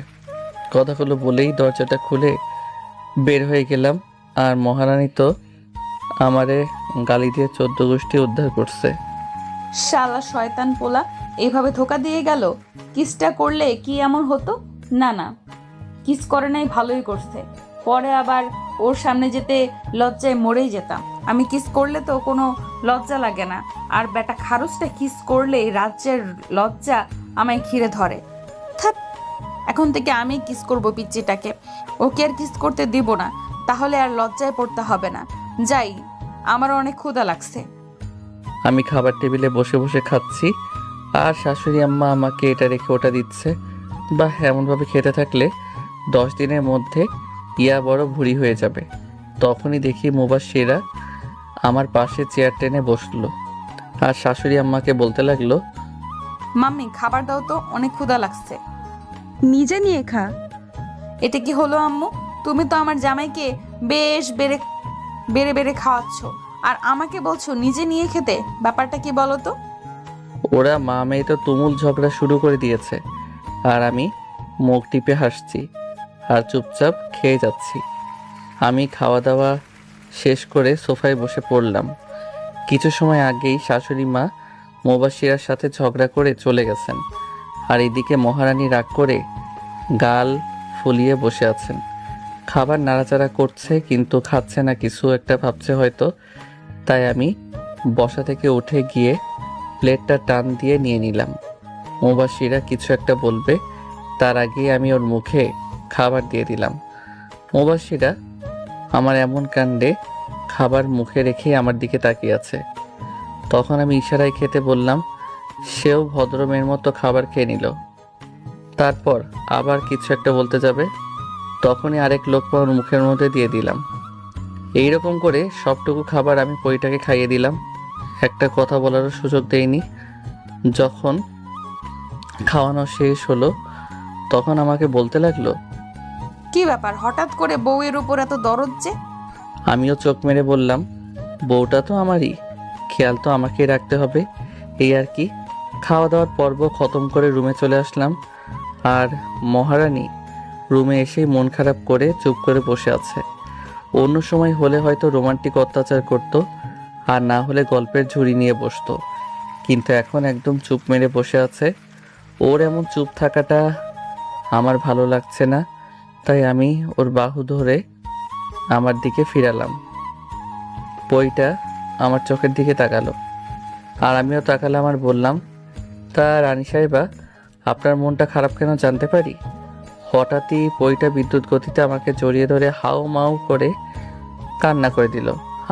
কথাগুলো বলেই দরজাটা খুলে বের হয়ে গেলাম। আর মহারানী তো আমারে গালি দিয়ে 14 গোষ্ঠী উদ্ধার করছে। শালা শয়তান পোলা, এইভাবে ধোকা দিয়ে গেল। কিসটা করলে কি এমন হতো? না না, কিস করে নাই, ভালোই করছে। পরে আবার ওর সামনে যেতে লজ্জায় মরেই যেতাম। আমি কিস করলে তো কোনো লজ্জা লাগে না, আর বেটা খারুসটা কিস করলে রাজ্যের লজ্জা আমায় ঘিরে ধরে। থাক, এখন থেকে আমি কিস করব পিচ্চিটাকে, ওকে আর কিস করতে দিব না, তাহলে আর লজ্জায় পড়তে হবে না। যাই, আমারও অনেক ক্ষুধা লাগছে। আমি খাবার টেবিলে বসে বসে খাচ্ছি আর শাশুড়ি আম্মা আমাকে এটা রেখে ওটা দিচ্ছে। বা এমনভাবে খেতে থাকলে 10 দিনের মধ্যে ইয়া বড় ভুঁড়ি হয়ে যাবে। তখনই দেখি মুবাশিরা আমার পাশে চেয়ার টেনে বসলো আর শাশুড়ি আম্মাকে বলতে লাগলো, মাম্মি খাবার দাও তো, অনেক ক্ষুধা লাগছে। নিজে নিয়ে খা। এটা কি হলো আম্মু? তুমি তো আমার জামাইকে বেশ বেড়ে বেড়ে বেড়ে খাওয়াচ্ছ, আর আমাকে বলছো নিজে নিয়ে খেতে। ব্যাপারটা কি বলো তো? ওরা মা মেয়ে তো তুমুল ঝগড়া শুরু করে দিয়েছে আর আমি মুখ টিপে হাসছি আর চুপচাপ খেয়ে যাচ্ছি। আমি খাওয়া দাওয়া শেষ করে সোফায় বসে পড়লাম। কিছু সময় আগেই শাশুড়ি মা মুবাশিরার সাথে ঝগড়া করে চলে গেছেন, আর এদিকে মহারানী রাগ করে গাল ফুলিয়ে বসে আছেন। খাবার নাড়াচাড়া করছে কিন্তু খাচ্ছে না, কিছু একটা ভাবছে হয়তো। তাই আমি বসা থেকে উঠে গিয়ে প্লেটটা টান দিয়ে নিয়ে নিলাম। মুবাশিরা কিছু একটা বলবে তার আগেই আমি ওর মুখে খাবার দিয়ে দিলাম। মুবাশিরা আমার এমন কাণ্ডে খাবার মুখে রেখে আমার দিকে তাকিয়ে আছে। তখন আমি ইশারায় খেতে বললাম, সেও ভদ্রমের মতো খাবার খেয়ে নিল। তারপর আবার কিছু একটা বলতে যাবে, তখনই আরেক লোকমা ওর মুখের মধ্যে দিয়ে দিলাম। এইরকম করে সবটুকু খাবার আমি পরিটাকে খাইয়ে দিলাম, একটা কথা বলারও সুযোগ দেইনি। যখন খাওয়ানো শেষ হলো তখন আমাকে বলতে লাগলো, কি ব্যাপার, হঠাৎ করে বউয়ের উপর এত দরদ যে? আমিও চোখ মেরে বললাম, বউটা তো আমারই, খেয়াল তো আমাকেই রাখতে হবে, এই আর কি। খাওয়া দাওয়ার পর্ব খতম করে রুমে চলে আসলাম। আর মহারানী রুমে এসেই মন খারাপ করে চুপ করে বসে আছে। অন্য সময় হলে হয়তো রোমান্টিক অত্যাচার করত, আর না হলে গল্পের ঝুড়ি নিয়ে বসতো, কিন্তু এখন একদম চুপ মেরে বসে আছে। ওর এমন চুপ থাকাটা আমার ভালো লাগছে না, তাই আমি ওর বাহু ধরে আমার দিকে ফিরালাম। বইটা আমার চোখের দিকে তাকালো আর আমিও তাকালাম আর বললাম, তা রানী সাহেবা, আপনার মনটা খারাপ কেন জানতে পারি? হঠাৎই বইটা বিদ্যুৎ গতিতে আমাকে জড়িয়ে ধরে হাউ মাউ করে কান্না করে দিল।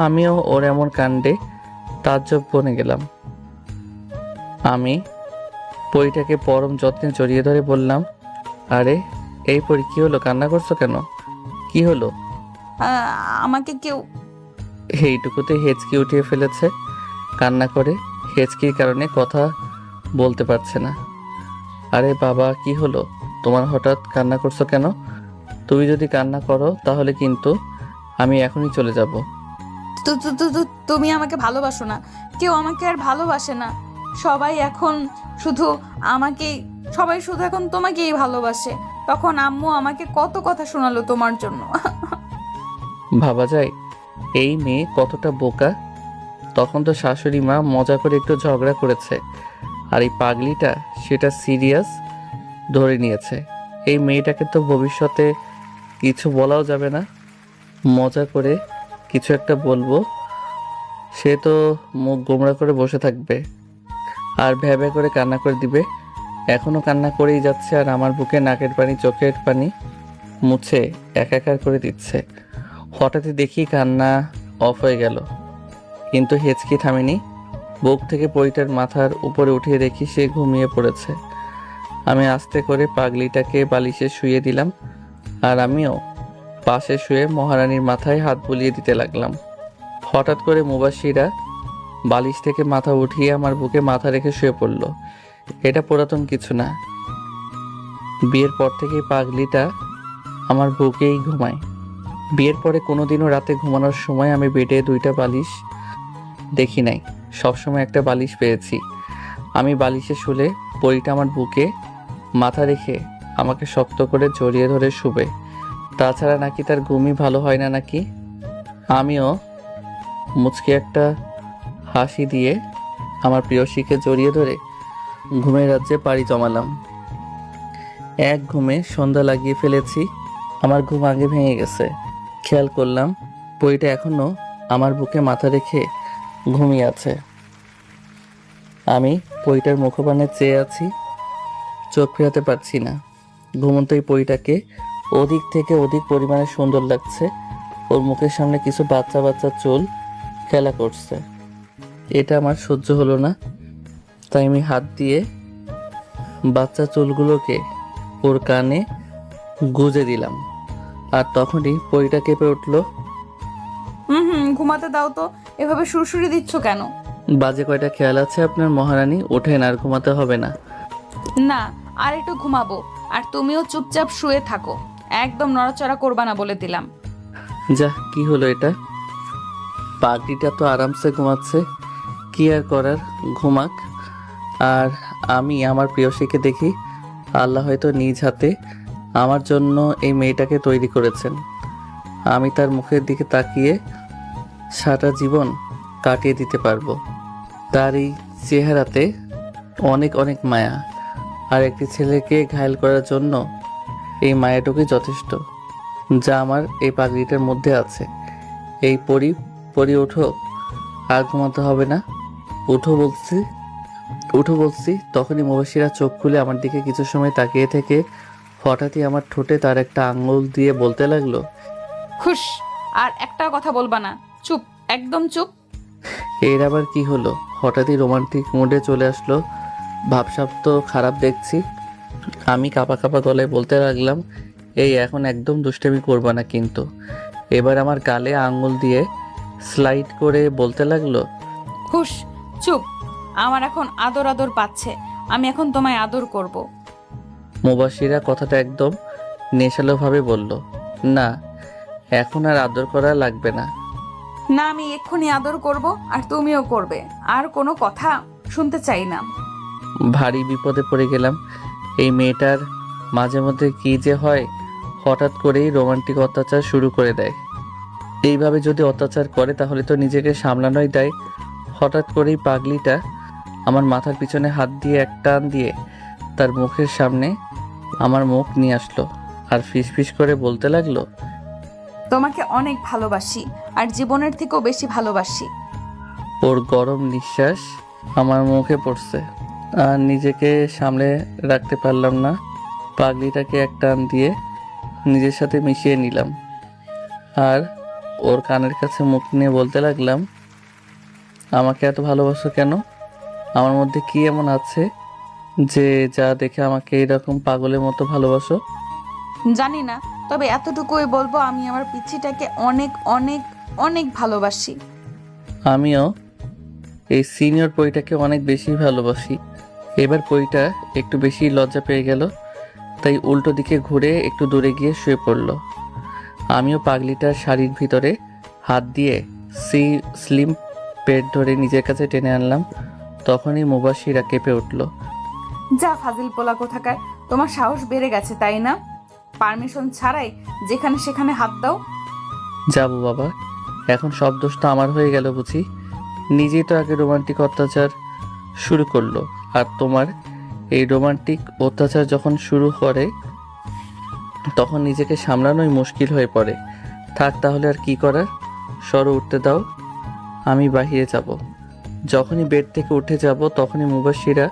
আমিও ওর এমন কাণ্ডে তাজ্জব বনে গেলাম। আমি বইটাকে পরম যত্নে জড়িয়ে ধরে বললাম, আরে এই পরি, কি হলো, কান্না করছো কেন? কি হলো? আমাকে কেউ... এইটুকুতে হেঁচকি উঠিয়ে ফেলেছে কান্না করে। হেঁচকির কারণে কথা বলতে পারছে না। আরে বাবা, কি হলো তোমার, হঠাৎ কান্না করছো কেন? তুমি যদি কান্না করো তাহলে কিন্তু আমি এখনই চলে যাব। তুমি আমাকে ভালোবাসো না, কেউ আমাকে আর ভালোবাসে না। সবাই এখন শুধু সবাই শুধু এখন তোমাকেই ভালোবাসে। তখন আম্মু আমাকে কত কথা শোনালো তোমার জন্য। ভাবা যায় এই মেয়ে কতটা বোকা। তখন তো শাশুড়ি মা মজা করে একটু ঝগড়া করেছে, আর এই পাগলিটা সেটা সিরিয়াস ধরে নিয়েছে। এই মেয়েটাকে তো ভবিষ্যতে কিছু বলাও যাবে না, মজা করে কিছু একটা বলবো, সে তো মুখ গোমড়া করে বসে থাকবে আর ভ্যা ভ্যা করে কান্না করে দিবে। এখনও কান্না করেই যাচ্ছে, আর আমার বুকে নাকের পানি চোখের পানি মুছে একাকার করে দিচ্ছে। হঠাৎই দেখি কান্না অফ হয়ে গেল, কিন্তু হেঁচকি থামেনি। বুক থেকে পরিটার মাথার উপরে উঠিয়ে দেখি সে ঘুমিয়ে পড়েছে। আমি আস্তে করে পাগলিটাকে বালিশে শুইয়ে দিলাম, আর আমিও পাশে শুয়ে মহারানীর মাথায় হাত বুলিয়ে দিতে লাগলাম। হঠাৎ করে মুবাশিরা বালিশ থেকে মাথা উঠিয়ে আমার বুকে মাথা রেখে শুয়ে পড়ল। এটা পুরাতন কিছু না, বিয়ের পর থেকেই পাগলিটা আমার বুকেই ঘুমায়। বিয়ের পরে কোনোদিনও রাতে ঘুমানোর সময় আমি বেডে দুইটা বালিশ দেখি নাই, সবসময় একটা বালিশ পেয়েছি। আমি বালিশে শুলে পরিটা আমার বুকে মাথা রেখে আমাকে শক্ত করে জড়িয়ে ধরে শুবে। তাছাড়া নাকি তার ঘুমই ভালো হয় না নাকি। আমিও মুচকে একটা হাসি দিয়ে আমার প্রিয়সীকে জড়িয়ে ধরে ঘুমের রাজ্যে পাড়ি জমালাম। এক ঘুমে সন্ধ্যা লাগিয়ে ফেলেছি, আমার ঘুম আগে ভেঙে গেছে। খেয়াল করলাম পরিটা এখনো আমার বুকে মাথা রেখে ঘুমিয়ে আছে। আমি পরিটার মুখপানে চেয়ে আছি, চোখ ফেরাতে পারছি না। ঘুমন্ত এই পরিটাকে অধিক থেকে অধিক পরিমাণে সুন্দর লাগছে। ওর মুখের সামনে কিছু বাচ্চা বাচ্চা চুল খেলা করছে। এটা আমার সহ্য হলো না, তাই আমি হাত দিয়ে বাচ্চা চুলগুলোকে ওর কানে গুজে দিলাম। আর তখনই পরিটা কেঁপে উঠল। ঘুমাতে দাও তো, এভাবে সুরসুরি দিচ্ছ কেন? বাজে কয়টা খেয়াল আছে আপনার মহারানী? ওঠেন, আর ঘুমাতে হবে না। না, আর একটু ঘুমাবো। আর তুমিও চুপচাপ শুয়ে থাকো, একদম নড়াচড়া করবা না বলে দিলাম। যা, কি হলো এটা? পাগড়িটা তো আরামসে ঘুমাচ্ছে, কি আর করার, ঘুমাক। আর আমি আমার প্রিয়সীকে দেখি আল্লাহ হয়তো নিজ হাতে আমার জন্য এই মেয়েটাকে তৈরি করেছেন। আমি তার মুখের দিকে তাকিয়ে সারা জীবন কাটিয়ে দিতে পারবো। তার এই চেহারাতে অনেক অনেক মায়া, আর একটি ছেলেকে ঘায়েল করার জন্য এই মায়াটুকুই যথেষ্ট, যা আমার এই পাগড়িটার মধ্যে আছে। এই পরি ওঠো, আর ঘুমাতে হবে না। উঠো বলছি। তখনই মুবাশিরা চোখ খুলে আমার দিকে কিছু সময় তাকিয়ে থেকে হঠাৎই আমার ঠোঁটে তার একটা আঙুল দিয়ে বলতে লাগলো, খুশ। আর একটা কথা বলবা না, চুপ, একদম চুপ। এর আবার কি হলো? হঠাৎই রোমান্টিক মুডে চলে আসলো, ভাবসাব তো খারাপ দেখছি। আমি কাঁপা কাঁপা গলায় বলতে লাগলাম, এই এখন একদম দুষ্টামি করবা না কিন্তু। এবার আমার গালে আঙুল দিয়ে স্লাইড করে বলতে লাগলো, খুশ, চুপ। আমার এখন আদর আদর পাচ্ছে, আমি এখন তোমায় আদর করব। মুবাশিরা কথাটা একদম নেশালোভাবে বলল, না, এখন আর আদর করা লাগবে না। না, আমি এক্ষুনি আদর করব, আর তুমিও করবে। আর কোনো কথা শুনতে চাই না। ভারী বিপদে পড়ে গেলাম। এই মেয়েটার মাঝে মধ্যে কি যে হয়, হঠাৎ করেই রোমান্টিক অত্যাচার শুরু করে দেয়। এইভাবে যদি অত্যাচার করে তাহলে তো নিজেকে সামলানোই দেয়। হঠাৎ করেই পাগলিটা আমার মাথার পিছনে হাত দিয়ে এক টান দিয়ে তার মুখের সামনে আমার মুখ নিয়ে আসলো, আর ফিসফিস করে বলতে লাগলো, তোমাকে অনেক ভালোবাসি, আর জীবনের থেকেও বেশি ভালোবাসি। ওর গরম নিঃশ্বাস আমার মুখে পড়ছে, আর নিজেকে সামলে রাখতে পারলাম না। পাগলিটাকে এক টান দিয়ে নিজের সাথে মিশিয়ে নিলাম, আর ওর কানের কাছে মুখ নিয়ে বলতে লাগলাম, আমাকে এত ভালোবাসো কেন? আমার মধ্যে কি এমন আছে যে যা দেখে আমাকে এইরকম পাগলের মতো ভালোবাসো? জানি না, তবে এতটুকুই বলবো, আমি আমার পিচ্চিটাকে অনেক অনেক অনেক ভালোবাসি। আমিও এই সিনিয়র পরিটাকে অনেক বেশি ভালোবাসি। এবার পরিটা একটু বেশি লজ্জা পেয়ে গেল, তাই উল্টো দিকে ঘুরে একটু দূরে গিয়ে শুয়ে পড়ল। আমিও পাগলিটার শাড়ির ভিতরে হাত দিয়ে স্লিম পেট ধরে নিজের কাছে টেনে আনলাম। তখনই মুবাশিরা কেঁপে উঠল। যা ফাজিল পোলা কোথাকার, তোমার সাহস বেড়ে গেছে তাই না? পারমিশন ছাড়াই যেখানে সেখানে হাত দাও। যাবো বাবা, এখন সব দোষ তো আমার হয়ে গেল বুঝি। নিজেই তো আগে রোমান্টিক অত্যাচার শুরু করলো, আর তোমার এই রোমান্টিক অত্যাচার যখন শুরু করে তখন নিজেকে সামলানোই মুশকিল হয়ে পড়ে। থাক তাহলে আর কি করার, সরো উঠতে দাও, আমি বাহিরে যাব। যখনই বেড থেকে উঠে যাব তখনই মুবাশিরা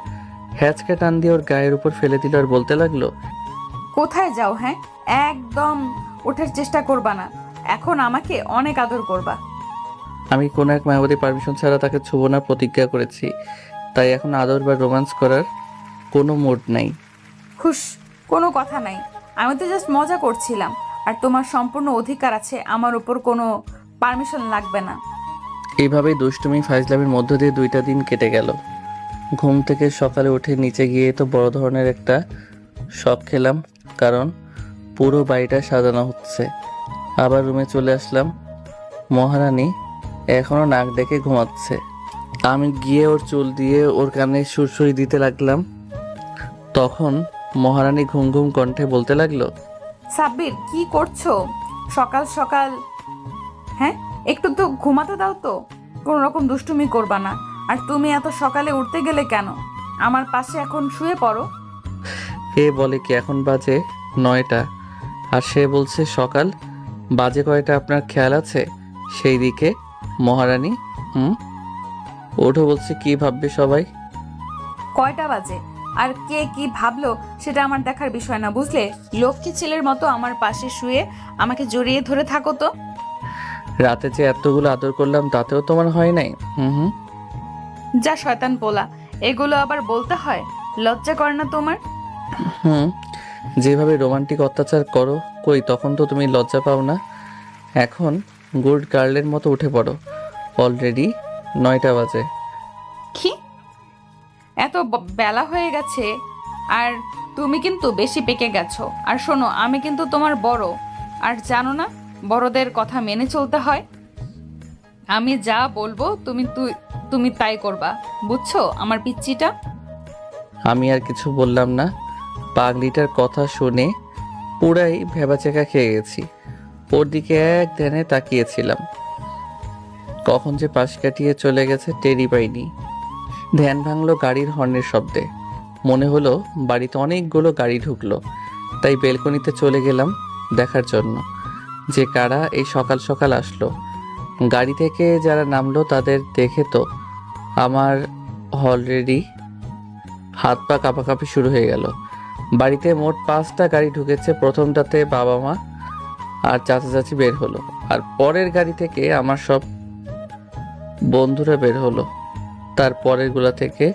হ্যাচকা টান দিয়ে ওর গায়ের উপর ফেলে দিল আর বলতে লাগলো, কোথায় যাও? হ্যাঁ, একদম ওঠার চেষ্টা করবা না, এখন আমাকে অনেক আদর করবা। আমি কোনো এক মায়াবতী পারমিশন ছাড়া তাকে ছুবো না প্রতিজ্ঞা করেছি, তাই এখন আদর বা রোম্যান্স করার কোনো মুড নাই। হুশ, কোনো কথা নাই, আমি তো জাস্ট মজা করছিলাম। আর তোমার সম্পূর্ণ অধিকার আছে আমার উপর, কোনো পারমিশন লাগবে না। এইভাবেই দুষ্টুমি ফাইজলামের মধ্য দিয়ে 2টা দিন কেটে গেল। ঘুম থেকে সকালে উঠে নিচে গিয়ে তো বড় ধরনের একটা শক খেলাম, কারণ পুরো বাড়িটা সাজানো হচ্ছে। আবার রুমে চলে আসলাম। মহারানী এখনও নাক ডেকে ঘুমাচ্ছে। আমি গিয়ে ওর চুল দিয়ে ওর কানে সুরসুরি দিতে লাগলাম। তখন মহারানী ঘুম ঘুম কণ্ঠে বলতে লাগলো, সাব্বির কি করছো সকাল সকাল? হ্যাঁ, একটু তো ঘুমাতে দাও তো, কোনো রকম দুষ্টুমি করবা না। আর তুমি এত সকালে উঠতে গেলে কেন? আমার পাশে এখন শুয়ে পড়ো। এ বলে কি এখন বাজে 9টা, আর সে বলছে সকাল। বাজে কয়টা আপনার খেয়াল আছে সেই দিকে মহারানী? ওঠো বলছে, কি ভাববে সবাই? কয়টা বাজে আর কে কি ভাবলো সেটা আমার দেখার বিষয় না, বুঝলে? লক্ষ্মী ছেলের মতো আমার পাশে শুয়ে আমাকে জড়িয়ে ধরে থাকো তো। রাতে যে এতগুলো আদর করলাম তাতেও তোমার হয় নাই? যা শয়তান পোলা, এগুলো আবার বলতে হয়? লজ্জা করে না তোমার? যেভাবে রোমান্টিক অত্যাচার করো, কই তখন তো তুমি লজ্জা পাও না? এখন গুড গার্লের মতো উঠে পড়ো, অলরেডি 9টা বাজে। কি এত বেলা হয়ে গেছে? আর তুমি কিন্তু বেশি পেকে গেছো। আর শোনো, আমি কিন্তু তোমার বড়, আর জানো না বড়দের কথা মেনে চলতে হয়। আমি যা বলবো তুমি তাই করবা, বুঝছো আমার পিচ্চিটা? আমি আর কিছু বললাম না। পাগলিটার কথা শুনে পুরাই ভেবাচেকা খেয়ে গেছি। ওর দিকে এক ধ্যানে তাকিয়েছিলাম, কখন যে পাশ কাটিয়ে চলে গেছে টেরি পাইনি। ধ্যান ভাঙলো গাড়ির হর্নের শব্দে। মনে হলো বাড়িতে অনেকগুলো গাড়ি ঢুকলো, তাই বেলকনিতে চলে গেলাম দেখার জন্য যে কারা এই সকাল সকাল আসলো। গাড়ি থেকে যারা নামলো তাদের দেখে তো আমার অলরেডি হাত পা কাঁপাকাঁপি শুরু হয়ে গেল। বাড়িতে মোট 5টা গাড়ি ঢুকেছে। প্রথমটাতে বাবা মা আর চাচা চাচি বের হলো, আর পরের গাড়ি থেকে আমার সব বন্ধুরা বের হলো। তার পরের গুলা থেকে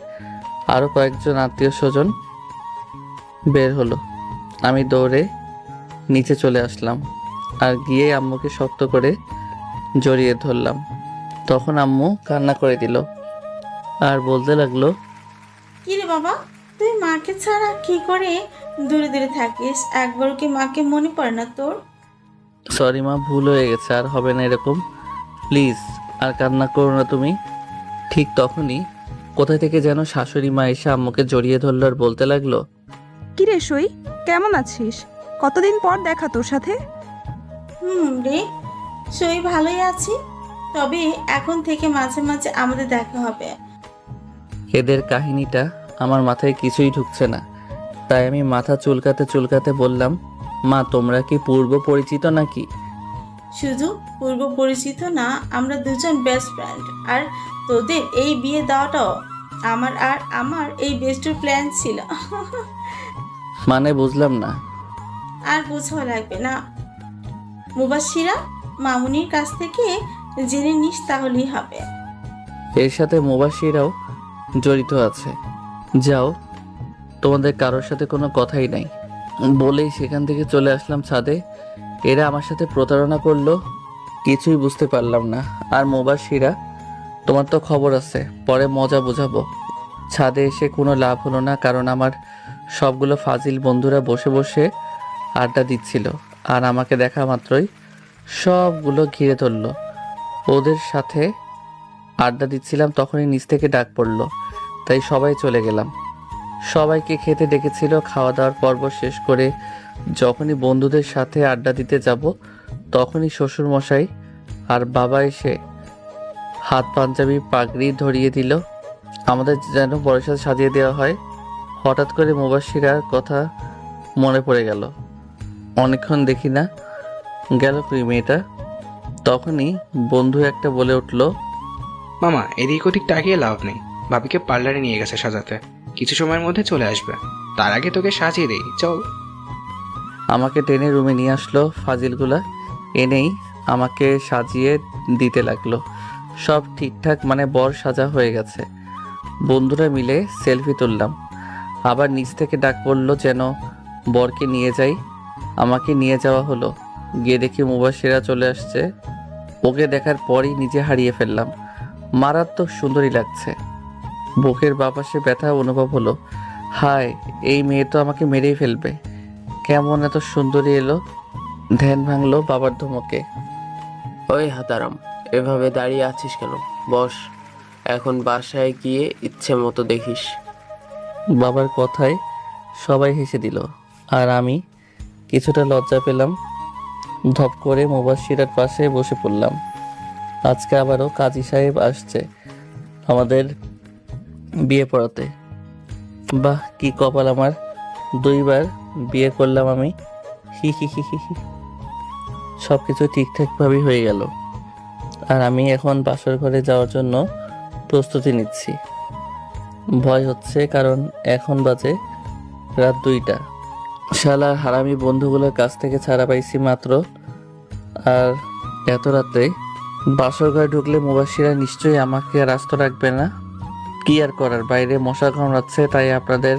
আরো কয়েকজন আত্মীয় স্বজন বের হলো। আমি দৌড়ে নিচে চলে আসলাম আর গিয়ে আম্মুকে শক্ত করে জড়িয়ে ধরলাম। তখন আম্মু কান্না করে দিল আর বলতে লাগলো, কি রে বাবা, তুই মাকে ছাড়া কি করে দূরে দূরে থাকিস? একবারও কি মাকে মনে পড়ে না তোর? সরি মা, ভুল হয়ে গেছে, আর হবে না এরকম, প্লিজ আর কান্না করো না তুমি। ঠিক তখনই কোথা থেকে যেন শাশুড়ি মা এসে আম্মুকে জড়িয়ে ধরলো আর বলতে লাগলো, কি রে সই, কেমন আছিস? কতদিন পর দেখা তোর সাথে। রে, সই ভালোই আছি, তবে এখন থেকে মাঝে মাঝে আমাদের দেখা হবে। এদের কাহিনীটা আমার মাথায় কিছুই ঢুকছে না, তাই আমি মাথা চুলকাতে চুলকাতে বললাম, মা তোমরা কি পূর্ব পরিচিত নাকি? শুধু পূর্ব পরিচিত না, আমরা দুজন বেস্ট ফ্রেন্ড। আর তোদের এই বিয়ে দেওয়াটাও আমার এই বেস্ট প্ল্যান ছিল। মানে বুঝলাম না। আর বোঝাও লাগবে না, মুবাশিরা মামুনির কাছ থেকে জেনে নিস তাহলেই হবে। এর সাথে মুবাশিরাও জড়িত আছে। যাও, তোমাদের কারোর সাথে কোনো কথাই নাই বলেই সেখান থেকে চলে আসলাম ছাদে। এরা আমার সাথে প্রতারণা করলো, কিছুই বুঝতে পারলাম না। আর মুবাশিরা, তোমার তো খবর আছে, পরে মজা বোঝাবো। ছাদে এসে কোনো লাভ হলো না, কারণ আমার সবগুলো ফাজিল বন্ধুরা বসে বসে আড্ডা দিচ্ছিল, আর আমাকে দেখা মাত্রই সবগুলো ঘিরে ধরলো। ওদের সাথে আড্ডা দিচ্ছিলাম, তখনই নিচ থেকে ডাক পড়লো, তাই সবাই চলে গেলাম। সবাইকে খেতে ডেকেছিল। খাওয়া দাওয়ার পর্ব শেষ করে যখনই বন্ধুদের সাথে আড্ডা দিতে যাব, তখনই শ্বশুরমশাই আর বাবা এসে হাত পাঞ্জাবি পাগড়ি ধরিয়ে দিল। আমাদের যেন বরের সাথে সাজিয়ে দেওয়া হয়। হঠাৎ করে মুবাশিরার কথা মনে পড়ে গেল। অনেকক্ষণ দেখি না, গেল কই মেয়েটা। তখনই বন্ধু একটা বলে উঠল, মামা এদিক ওদিক তাকিয়ে লাভ নেই, ভাবিকে পার্লারে নিয়ে গেছে সাজাতে, কিছু সময়ের মধ্যে চলে আসবে। তার আগে তোকে সাজিয়ে দেই, চল। আমাকে টেনে রুমে নিয়ে আসলো। ফাজিলগুলা এনেই আমাকে সাজিয়ে দিতে লাগলো। সব ঠিকঠাক, মানে বর সাজা হয়ে গেছে। বন্ধুরা মিলে সেলফি তুললাম। আবার নিচ থেকে ডাক পড়লো যেন বরকে নিয়ে যাই। আমাকে নিয়ে যাওয়া হলো। গিয়ে দেখি মুবাশিরা চলে আসছে। ওকে দেখার পরই নিজে হারিয়ে ফেললাম। মারাত্মক সুন্দরী লাগছে। বুকের বাপাশে ব্যথা অনুভব হলো। হায়, এই মেয়ে তো আমাকে মেরেই ফেলবে। কেমন এত সুন্দরী এলো। ধ্যান ভাঙলো বাবার ধমকে। ওই হাতারাম, এভাবে দাঁড়িয়ে আছিস কেন? বস, এখন বাসায় গিয়ে ইচ্ছে মতো দেখিস। বাবার কথায় সবাই হেসে দিল, আর আমি কিছুটা লজ্জা পেলাম। ধপ করে মুবাশিরার পাশে বসে পড়লাম। আজকে আবারও কাজী সাহেব আসছে আমাদের বিয়ে পড়াতে। বাহ, কি কপাল আমার, 2বার বিয়ে করলাম আমি। হি হি হি হি হি। সব কিছু ঠিকঠাকভাবেই হয়ে গেল, আর আমি এখন বাসর ঘরে যাওয়ার জন্য প্রস্তুতি নিচ্ছি। ভয় হচ্ছে, কারণ এখন বাজে রাত 2টা। শালার হারামি বন্ধুগুলোর কাছ থেকে ছাড়া পাইছি মাত্র, আর এত রাতে বাসর ঘরে ঢুকলে মুবাশিরা নিশ্চয়ই আমাকে আর আস্ত রাখবে না। কি আর করার, বাইরে মশা কামড়াচ্ছে, তাই আপনাদের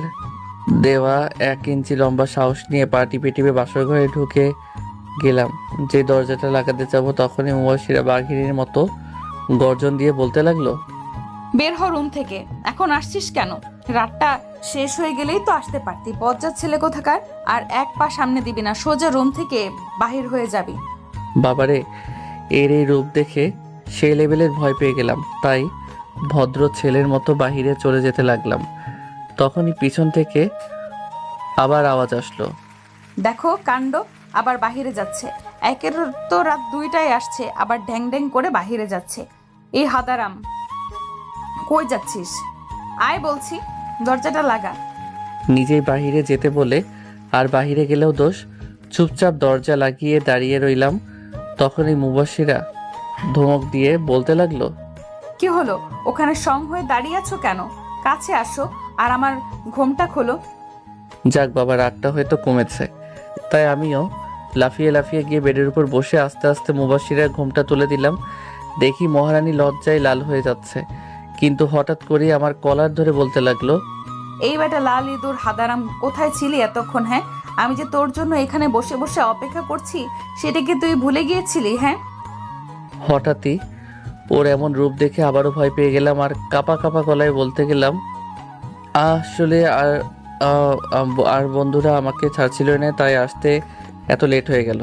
দেওয়া 1 ইঞ্চি লম্বা সাহস নিয়ে পা টিপে টিপে বাসর ঘরে ঢুকে গেলাম। যে দরজাটা লাগাতে যাবো, তখনই মুবাশিরা বাঘিনীর মতো গর্জন দিয়ে বলতে লাগলো, বের হ রুম থেকে। এখন আসছিস কেন? রাতটা শেষ হয়ে গেলেই তো আসতে পারতি। বজ্জাত ছেলে কোথাকার। আর 1 পা সামনে দিবি না, সোজা রুম থেকে বাহির হয়ে যাবি। বাবারে, এর এই রূপ দেখে সেই লেভেলের ভয় পেয়ে গেলাম। তাই ভদ্র ছেলের মতো বাহিরে চলে যেতে লাগলাম। তখনই পিছন থেকে আবার আওয়াজ আসলো, দেখো কাণ্ড, আবার বাহিরে যাচ্ছে। একের তো রাত 2টায় আসছে, আবার ঢ্যাং ঢ্যাং করে বাহিরে যাচ্ছে। এই হাদারাম, কই যাচ্ছিস? আয় বলছি, দরজাটা লাগা। নিজেই বাহিরে যেতে বলে আর বাহিরে গেলেও দোষ। চুপচাপ দরজা লাগিয়ে দাঁড়িয়ে রইলাম। তখনই মুবাশিরা ধমক দিয়ে বলতে লাগলো, কি হলো? ওখানে সং হয়ে দাঁড়িয়ে আছো কেন? কাছে আসো আর আমার ঘোমটা খোলো। যাক বাবা, রাগটা হয়তো কমেছে। তাই আমিও লাফিয়ে লাফিয়ে গিয়ে বেডের উপর বসে আস্তে আস্তে মুবাশিরার ঘোমটা তুলে দিলাম। দেখি মহারানী লজ্জায় লাল হয়ে যাচ্ছে, কিন্তু হঠাৎ করে আমার কলার ধরে বলতে লাগলো, এই বেটা লাল ইঁদুর হাদারাম, কোথায় ছিলি এতক্ষণ? হ্যাঁ, আমি যে তোর জন্য এখানে বসে বসে অপেক্ষা করছি, সেটা কি তুই ভুলে গিয়েছিলি? হ্যাঁ। হঠাৎই ওর এমন রূপ দেখে আবারও ভয় পেয়ে গেলাম, আর কাপা কাপা গলায় বলতে গেলাম, আসলে আর বন্ধুরা আমাকে ছাড়ছিল না, তাই আসতে এত লেট হয়ে গেল।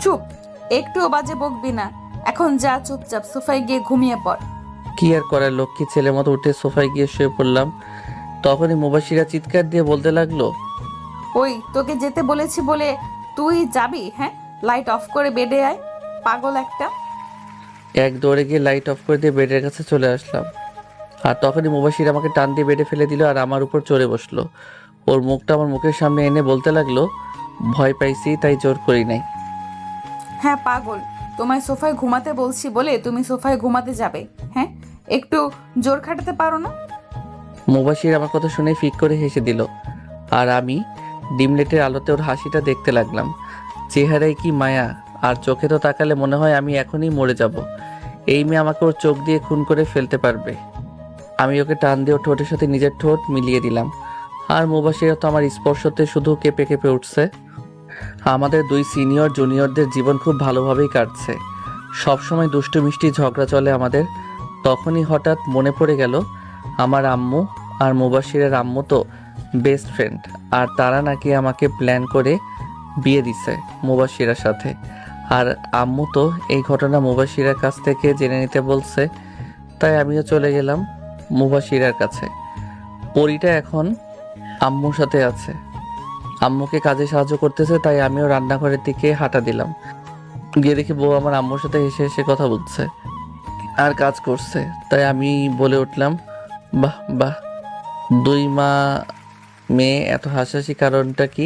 চুপ, একটুও বাজে বকবি না। এখন যা, চুপচাপ সোফায় গিয়ে ঘুমিয়ে পড়। কি আর করার, লক্ষ্মী ছেলের মতো উঠে সোফায় গিয়ে শুয়ে পড়লাম। তখনই মুবাশিরা চিৎকার দিয়ে বলতে লাগলো, ওই তোকে যেতে বলেছি বলে তুই যাবি? হ্যাঁ, লাইট অফ করে বেডে আয়, পাগল একটা। এক দৌড়ে গিয়ে লাইট অফ করে দিয়ে বেডের কাছে চলে আসলাম। আর তখনই মুবাশির আমাকে টান দিয়ে বেডে ফেলে দিল আর আমার উপর চড়ে বসলো। ওর মুখটা আমার মুখের সামনে এনে বলতে লাগলো, ভয় পাইছি তাই জোর করি নাই। হ্যাঁ পাগল, তোমায় সোফায় ঘুমাতে বলছি বলে তুমি সোফায় ঘুমাতে যাবে? হ্যাঁ, একটু জোর খাটাতে পারো না? মুবাশির আমার কথা শুনে ফিক করে হেসে দিল, আর আমি ডিমলেটের আলোতে ওর হাসিটা দেখতে লাগলাম। চেহারায় কি মায়া, আর চোখে তো তাকালে মনে হয় আমি এখনই মরে যাব। এই মেয়ে আমাকে ওর চোখ দিয়ে খুন করে ফেলতে পারবে। আমি ওকে টান দিয়ে ওর ঠোঁটের সাথে নিজের ঠোঁট মিলিয়ে দিলাম, আর মুবাশিরা তো আমার স্পর্শতে শুধু কেঁপে কেঁপে উঠছে। আমাদের 2 সিনিয়র জুনিয়রদের জীবন খুব ভালোভাবেই কাটছে। সবসময় দুষ্টু মিষ্টি ঝগড়া চলে আমাদের। তখনই হঠাৎ মনে পড়ে গেল, আমার আম্মু আর মুবাশিরের আম্মু তো বেস্ট ফ্রেন্ড, আর তারা নাকি আমাকে প্ল্যান করে বিয়ে দিছে মুবাশিরার সাথে। আর আম্মু তো এই ঘটনা মুবাশিরার কাছ থেকে জেনে নিতে বলছে, তাই আমিও চলে গেলাম মুবাশিরার কাছে। পরিটা এখন আম্মুর সাথে আছে, আম্মুকে কাজে সাহায্য করতেছে, তাই আমিও রান্নাঘরের দিকে হাঁটা দিলাম। গিয়ে দেখি বউ আমার আম্মুর সাথে হেসে হেসে কথা বলছে আর কাজ করছে, তাই আমি বলে উঠলাম, বাহ বাহ, 2 মা মেয়ে এত হাসাহাসি কারণটা কি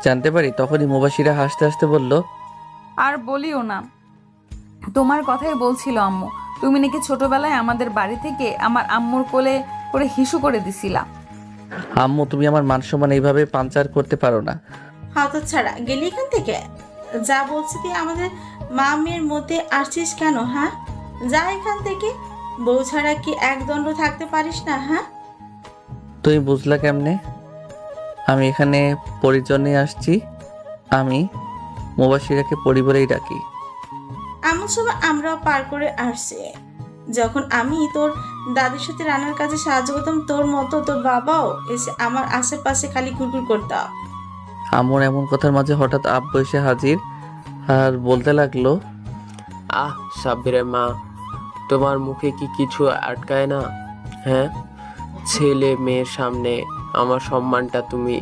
জানতে পারি? তখনই মুবাশিরা হাসতে হাসতে বলল, আর বলিও না, তোমার কথাই বলছিল আম্মু। তুমি নাকি ছোটবেলায় আমাদের বাড়ি থেকে আমার আম্মুর কোলে করে হিসু করে দিছিলা। আম্মু তুমি আমার মান সম্মান এইভাবে পাঞ্চার করতে পারো না। হত ছাড়া গেলি এখান থেকে। যা বলছি তুই আমাদের মা মেয়ের মধ্যে আসছিস কেন? হ্যাঁ, যা এখান থেকে। বউ ছাড়া কি একদণ্ড থাকতে পারিস না? হ্যাঁ, তুমি বুঝলা কেমনে? আমি এখানে পরিজনে আসছি, আমি মুবাশিরাকে পরিবারেই ডাকি। এমন সময় আমরাও পার করে আসছি। যখন আমি তোর দাদির সাথে রান্নার কাজে সাহায্য করতাম, তোর মতো তোর বাবাও এসে আমার আশেপাশে খালি ঘুরঘুর করতাম। আম্মুর এমন কথার মাঝে হঠাৎ আব্বু এসে হাজির আর বলতে লাগলো, আহ সাব্বিরের মা, তোমার মুখে কি কিছু আটকায় না? হ্যাঁ, ছেলে মেয়ের সামনে আমার সম্মানটা তুমি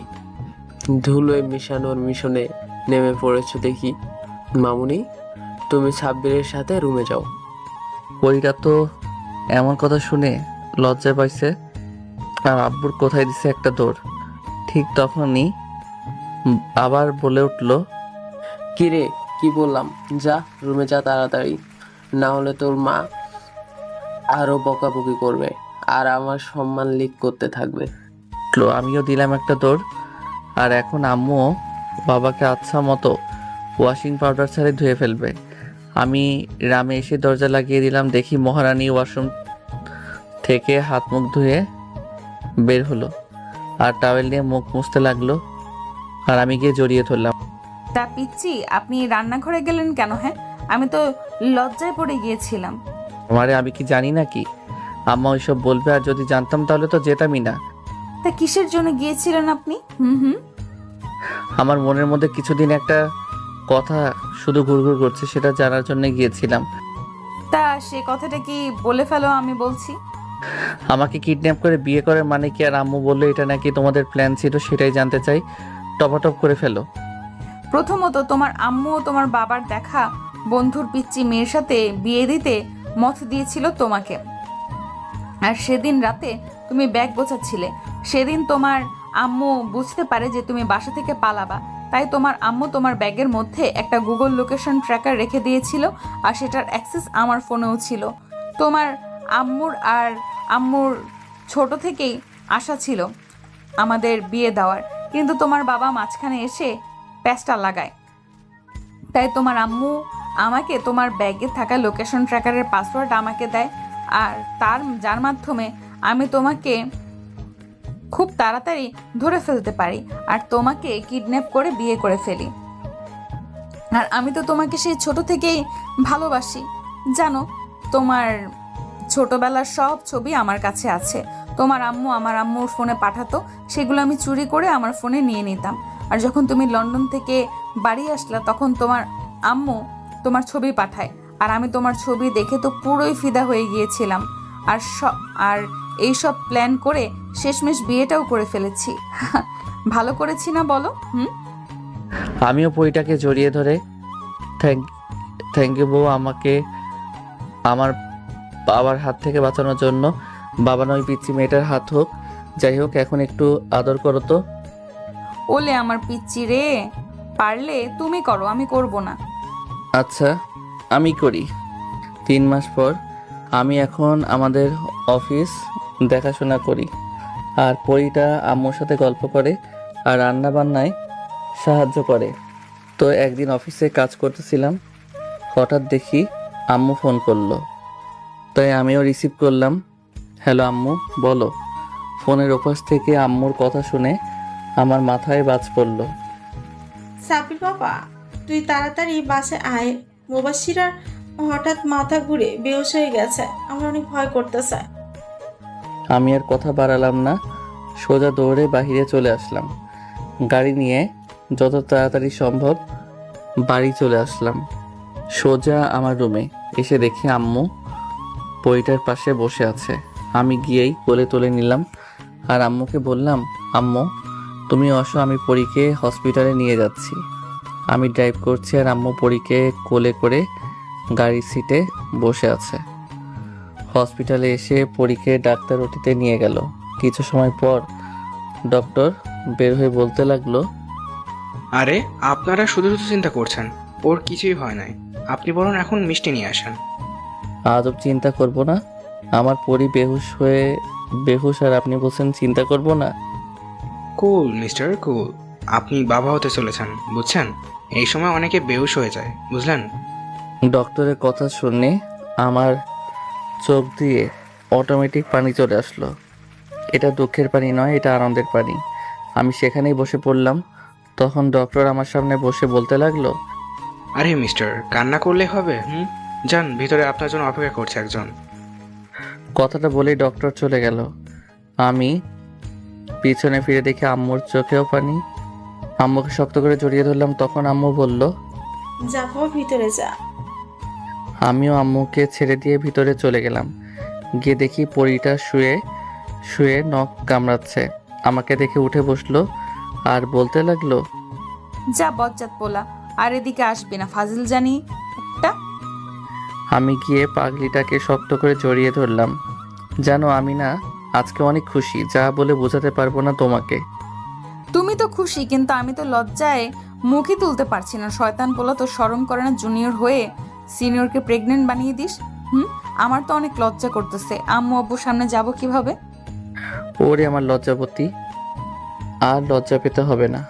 ধুলোয় মিশানোর মিশনে নেমে পড়েছো দেখি। মামুনি, তুমি সাব্বিরের সাথে রুমে যাও। পরিটা তো এমন কথা শুনে লজ্জা পাইছে আর আব্বুর কোথায় দিছে একটা দৌড়। ঠিক তখনই আবার বলে উঠল, কিরে, কি বললাম? যা রুমে যা তাড়াতাড়ি, না হলে তোর মা আরো বকাবকি করবে আর আমার সম্মান লিক করতে থাকবে। আমিও দিলাম একটা দৌড়। আর এখন আম্মুও বাবাকে আচ্ছা মতো ওয়াশিং পাউডার ছাড়াই ধুয়ে ফেলবে। আমি রামে এসে দরজা লাগিয়ে দিলাম। দেখি মহারানী ওয়াশরুম থেকে হাত মুখ ধুয়ে বের হলো আর টাওয়েল নিয়ে মুখ মুছতে লাগলো, আর আমি গিয়ে জড়িয়ে ধরলাম। তা পিচ্ছি, আপনি রান্নাঘরে গেলেন কেন? হ্যাঁ, আমি তো লজ্জায় পড়ে গিয়েছিলাম। আমারে আমি কি জানি নাকি আম্মা ওইসব বলবে? আর যদি জানতাম তাহলে তো যেতামই না। তা কিসের জন্য গিয়েছিলেন আপনি? হুম। আমার মনের মধ্যে কিছুদিন একটা কথা শুধু ঘুরঘুর করছে, সেটা জানার জন্য গিয়েছিলাম। তা সে কথাটা কি বলে ফেলো, আমি বলছি। আমাকে কিডন্যাপ করে বিয়ে করার মানে কি? আর আম্মু বললো এটা নাকি তোমাদের প্ল্যান ছিল, সেটাই জানতে চাই। টপাটপ করে ফেলো। প্রথমত, তোমার আম্মু ও তোমার বাবার দেখা বন্ধুর পিচ্চি মেয়ের সাথে বিয়ে দিতে মত দিয়েছিল তোমাকে। আর সেদিন রাতে তুমি ব্যাগ গোছাচ্ছিলে। সেদিন তোমার আম্মু বুঝতে পারে যে তুমি বাসা থেকে পালাবা, তাই তোমার আম্মু তোমার ব্যাগের মধ্যে একটা গুগল লোকেশন ট্র্যাকার রেখে দিয়েছিল, আর সেটার অ্যাক্সেস আমার ফোনেও ছিল। তোমার আম্মুর ছোট থেকেই আশা ছিল আমাদের বিয়ে দেওয়ার, কিন্তু তোমার বাবা মাঝখানে এসে প্যাচটা লাগায়। তাই তোমার আম্মু আমাকে তোমার ব্যাগে থাকা লোকেশন ট্র্যাকারের পাসওয়ার্ড আমাকে দেয়, আর যার মাধ্যমে আমি তোমাকে খুব তাড়াতাড়ি ধরে ফেলতে পারি আর তোমাকে কিডন্যাপ করে বিয়ে করে ফেলি। আর আমি তো তোমাকে সেই ছোট থেকেই ভালোবাসি, জানো। তোমার ছোটবেলার সব ছবি আমার কাছে আছে। তোমার আম্মু আমার আম্মুর ফোনে পাঠাতো, সেগুলো আমি চুরি করে আমার ফোনে নিয়ে নিতাম। আর যখন তুমি লন্ডন থেকে বাড়ি আসলা, তখন তোমার আম্মু তোমার ছবি পাঠায়, আর আমি তোমার ছবি দেখে তো পুরোই ফিদা হয়ে গিয়েছিলাম। আর এইসব প্ল্যান করে শেষমেশ বিয়েটাও করে ফেলেছি। ভালো করেছি না বলো? আমিও পরিটাকে জড়িয়ে ধরে থ্যাংক ইউ বউ, আমাকে আমার বাবার হাত থেকে বাঁচানোর জন্য। বাবা নয়, পিচ্ছি মেয়েটার হাত হোক। যাই হোক, এখন একটু আদর করো তো। ওলে আমার পিচ্চি রে, পারলে তুমি করো, আমি করব না। আচ্ছা, আমি করি। 3 মাস পর আমি এখন আমাদের অফিস দেখাশোনা করি, আর পরিটা আম্মুর সাথে গল্প করে আর রান্না বান্নায় সাহায্য করে। তো একদিন অফিসে কাজ করতেছিলাম, হঠাৎ দেখি আম্মু ফোন করলো, তাই আমিও রিসিভ করলাম। হ্যালো আম্মু, বলো। ফোনের ওপাশ থেকে আম্মুর কথা শুনে আমার মাথায় বাজ পড়ল। সাব্বির বাবা, তুই তাড়াতাড়ি বাসে আয়। মুবাশিরার হঠাৎ মাথা ঘুরে বেহুশ হয়ে গেছে, আমার অনেক ভয় করতেছে। আমি আর কথা বাড়ালাম না, সোজা দৌড়ে বাহিরে চলে আসলাম। গাড়ি নিয়ে যত তাড়াতাড়ি সম্ভব বাড়ি চলে আসলাম। সোজা আমার রুমে এসে দেখি আম্মু পরিটার পাশে বসে আছে। আমি গিয়েই কোলে তুলে নিলাম আর আম্মুকে বললাম, আম্মু তুমি আসো, আমি পরীকে হসপিটালে নিয়ে যাচ্ছি। আমি ড্রাইভ করছি আর আম্মু পরীকে কোলে করে গাড়ির সিটে বসে আছে। হসপিটালে এসে পরীকে ডাক্তার ওটিতে নিয়ে গেল। কিছু সময় পর ডক্টর বের হয়ে বলতে লাগলো, আরে আপনারা শুধু শুধু চিন্তা করছেন, ওর কিছুই হয় নাই। আপনি বরং এখন মিষ্টি নিয়ে আসেন। আজব চিন্তা করব না? আমার পরি বেহুশ আর আপনি বলছেন চিন্তা করব না? কুল মিস্টার কুল, আপনি বাবা হতে চলেছেন, বুঝছেন? এই সময় অনেকে বেহুশ হয়ে যায়, বুঝলেন? ডক্টরের কথা শুনে আমার চোখ দিয়ে অটোমেটিক পানি চলে আসলো। এটা দুঃখের পানি নয়, এটা আনন্দের পানি। আমি সেখানেই বসে পড়লাম। তখন ডক্টর আমার সামনে বসে বলতে লাগলো, আরে মিস্টার, কান্না করলে হবে? যান, ভিতরে আপনার জন্য অপেক্ষা করছে একজন। কথাটা বলেই ডক্টর চলে গেল। আমি পিছনে ফিরে দেখি আম্মুর চোখেও পানি। আম্মুকে শক্ত করে জড়িয়ে ধরলাম। তখন আম্মু বলল, যা বাবা, ভিতরে যা। আমিও আম্মুকে ছেড়ে দিয়ে ভিতরে চলে গেলাম। গিয়ে দেখি পরীটা শুয়ে শুয়ে নখ কামড়াচ্ছে। আমাকে দেখে উঠে বসলো আর বলতে লাগলো, যা বজ্জাত পোলা, আর এদিকে আসবি না, ফাজিল জানি একটা। আমি গিয়ে পাগলিটাকে শক্ত করে জড়িয়ে ধরলাম। জানো আমি না আজকে অনেক খুশি, যা বলে বোঝাতে পারবো না তোমাকে। তুমি তো খুশি, কিন্তু আমি তো লজ্জায় মুখই তুলতে পারছি না। শয়তান পোলা, তো শরম করে না জুনিয়র হয়ে সিনিয়রকে প্রেগনেন্ট বানিয়ে দিস? আমার তো অনেক লজ্জা করতেছে। আম্মু আব্বুর সামনে যাব কিভাবে? ওরে আমার লজ্জাবতী, আর লজ্জা পেতে হবে না।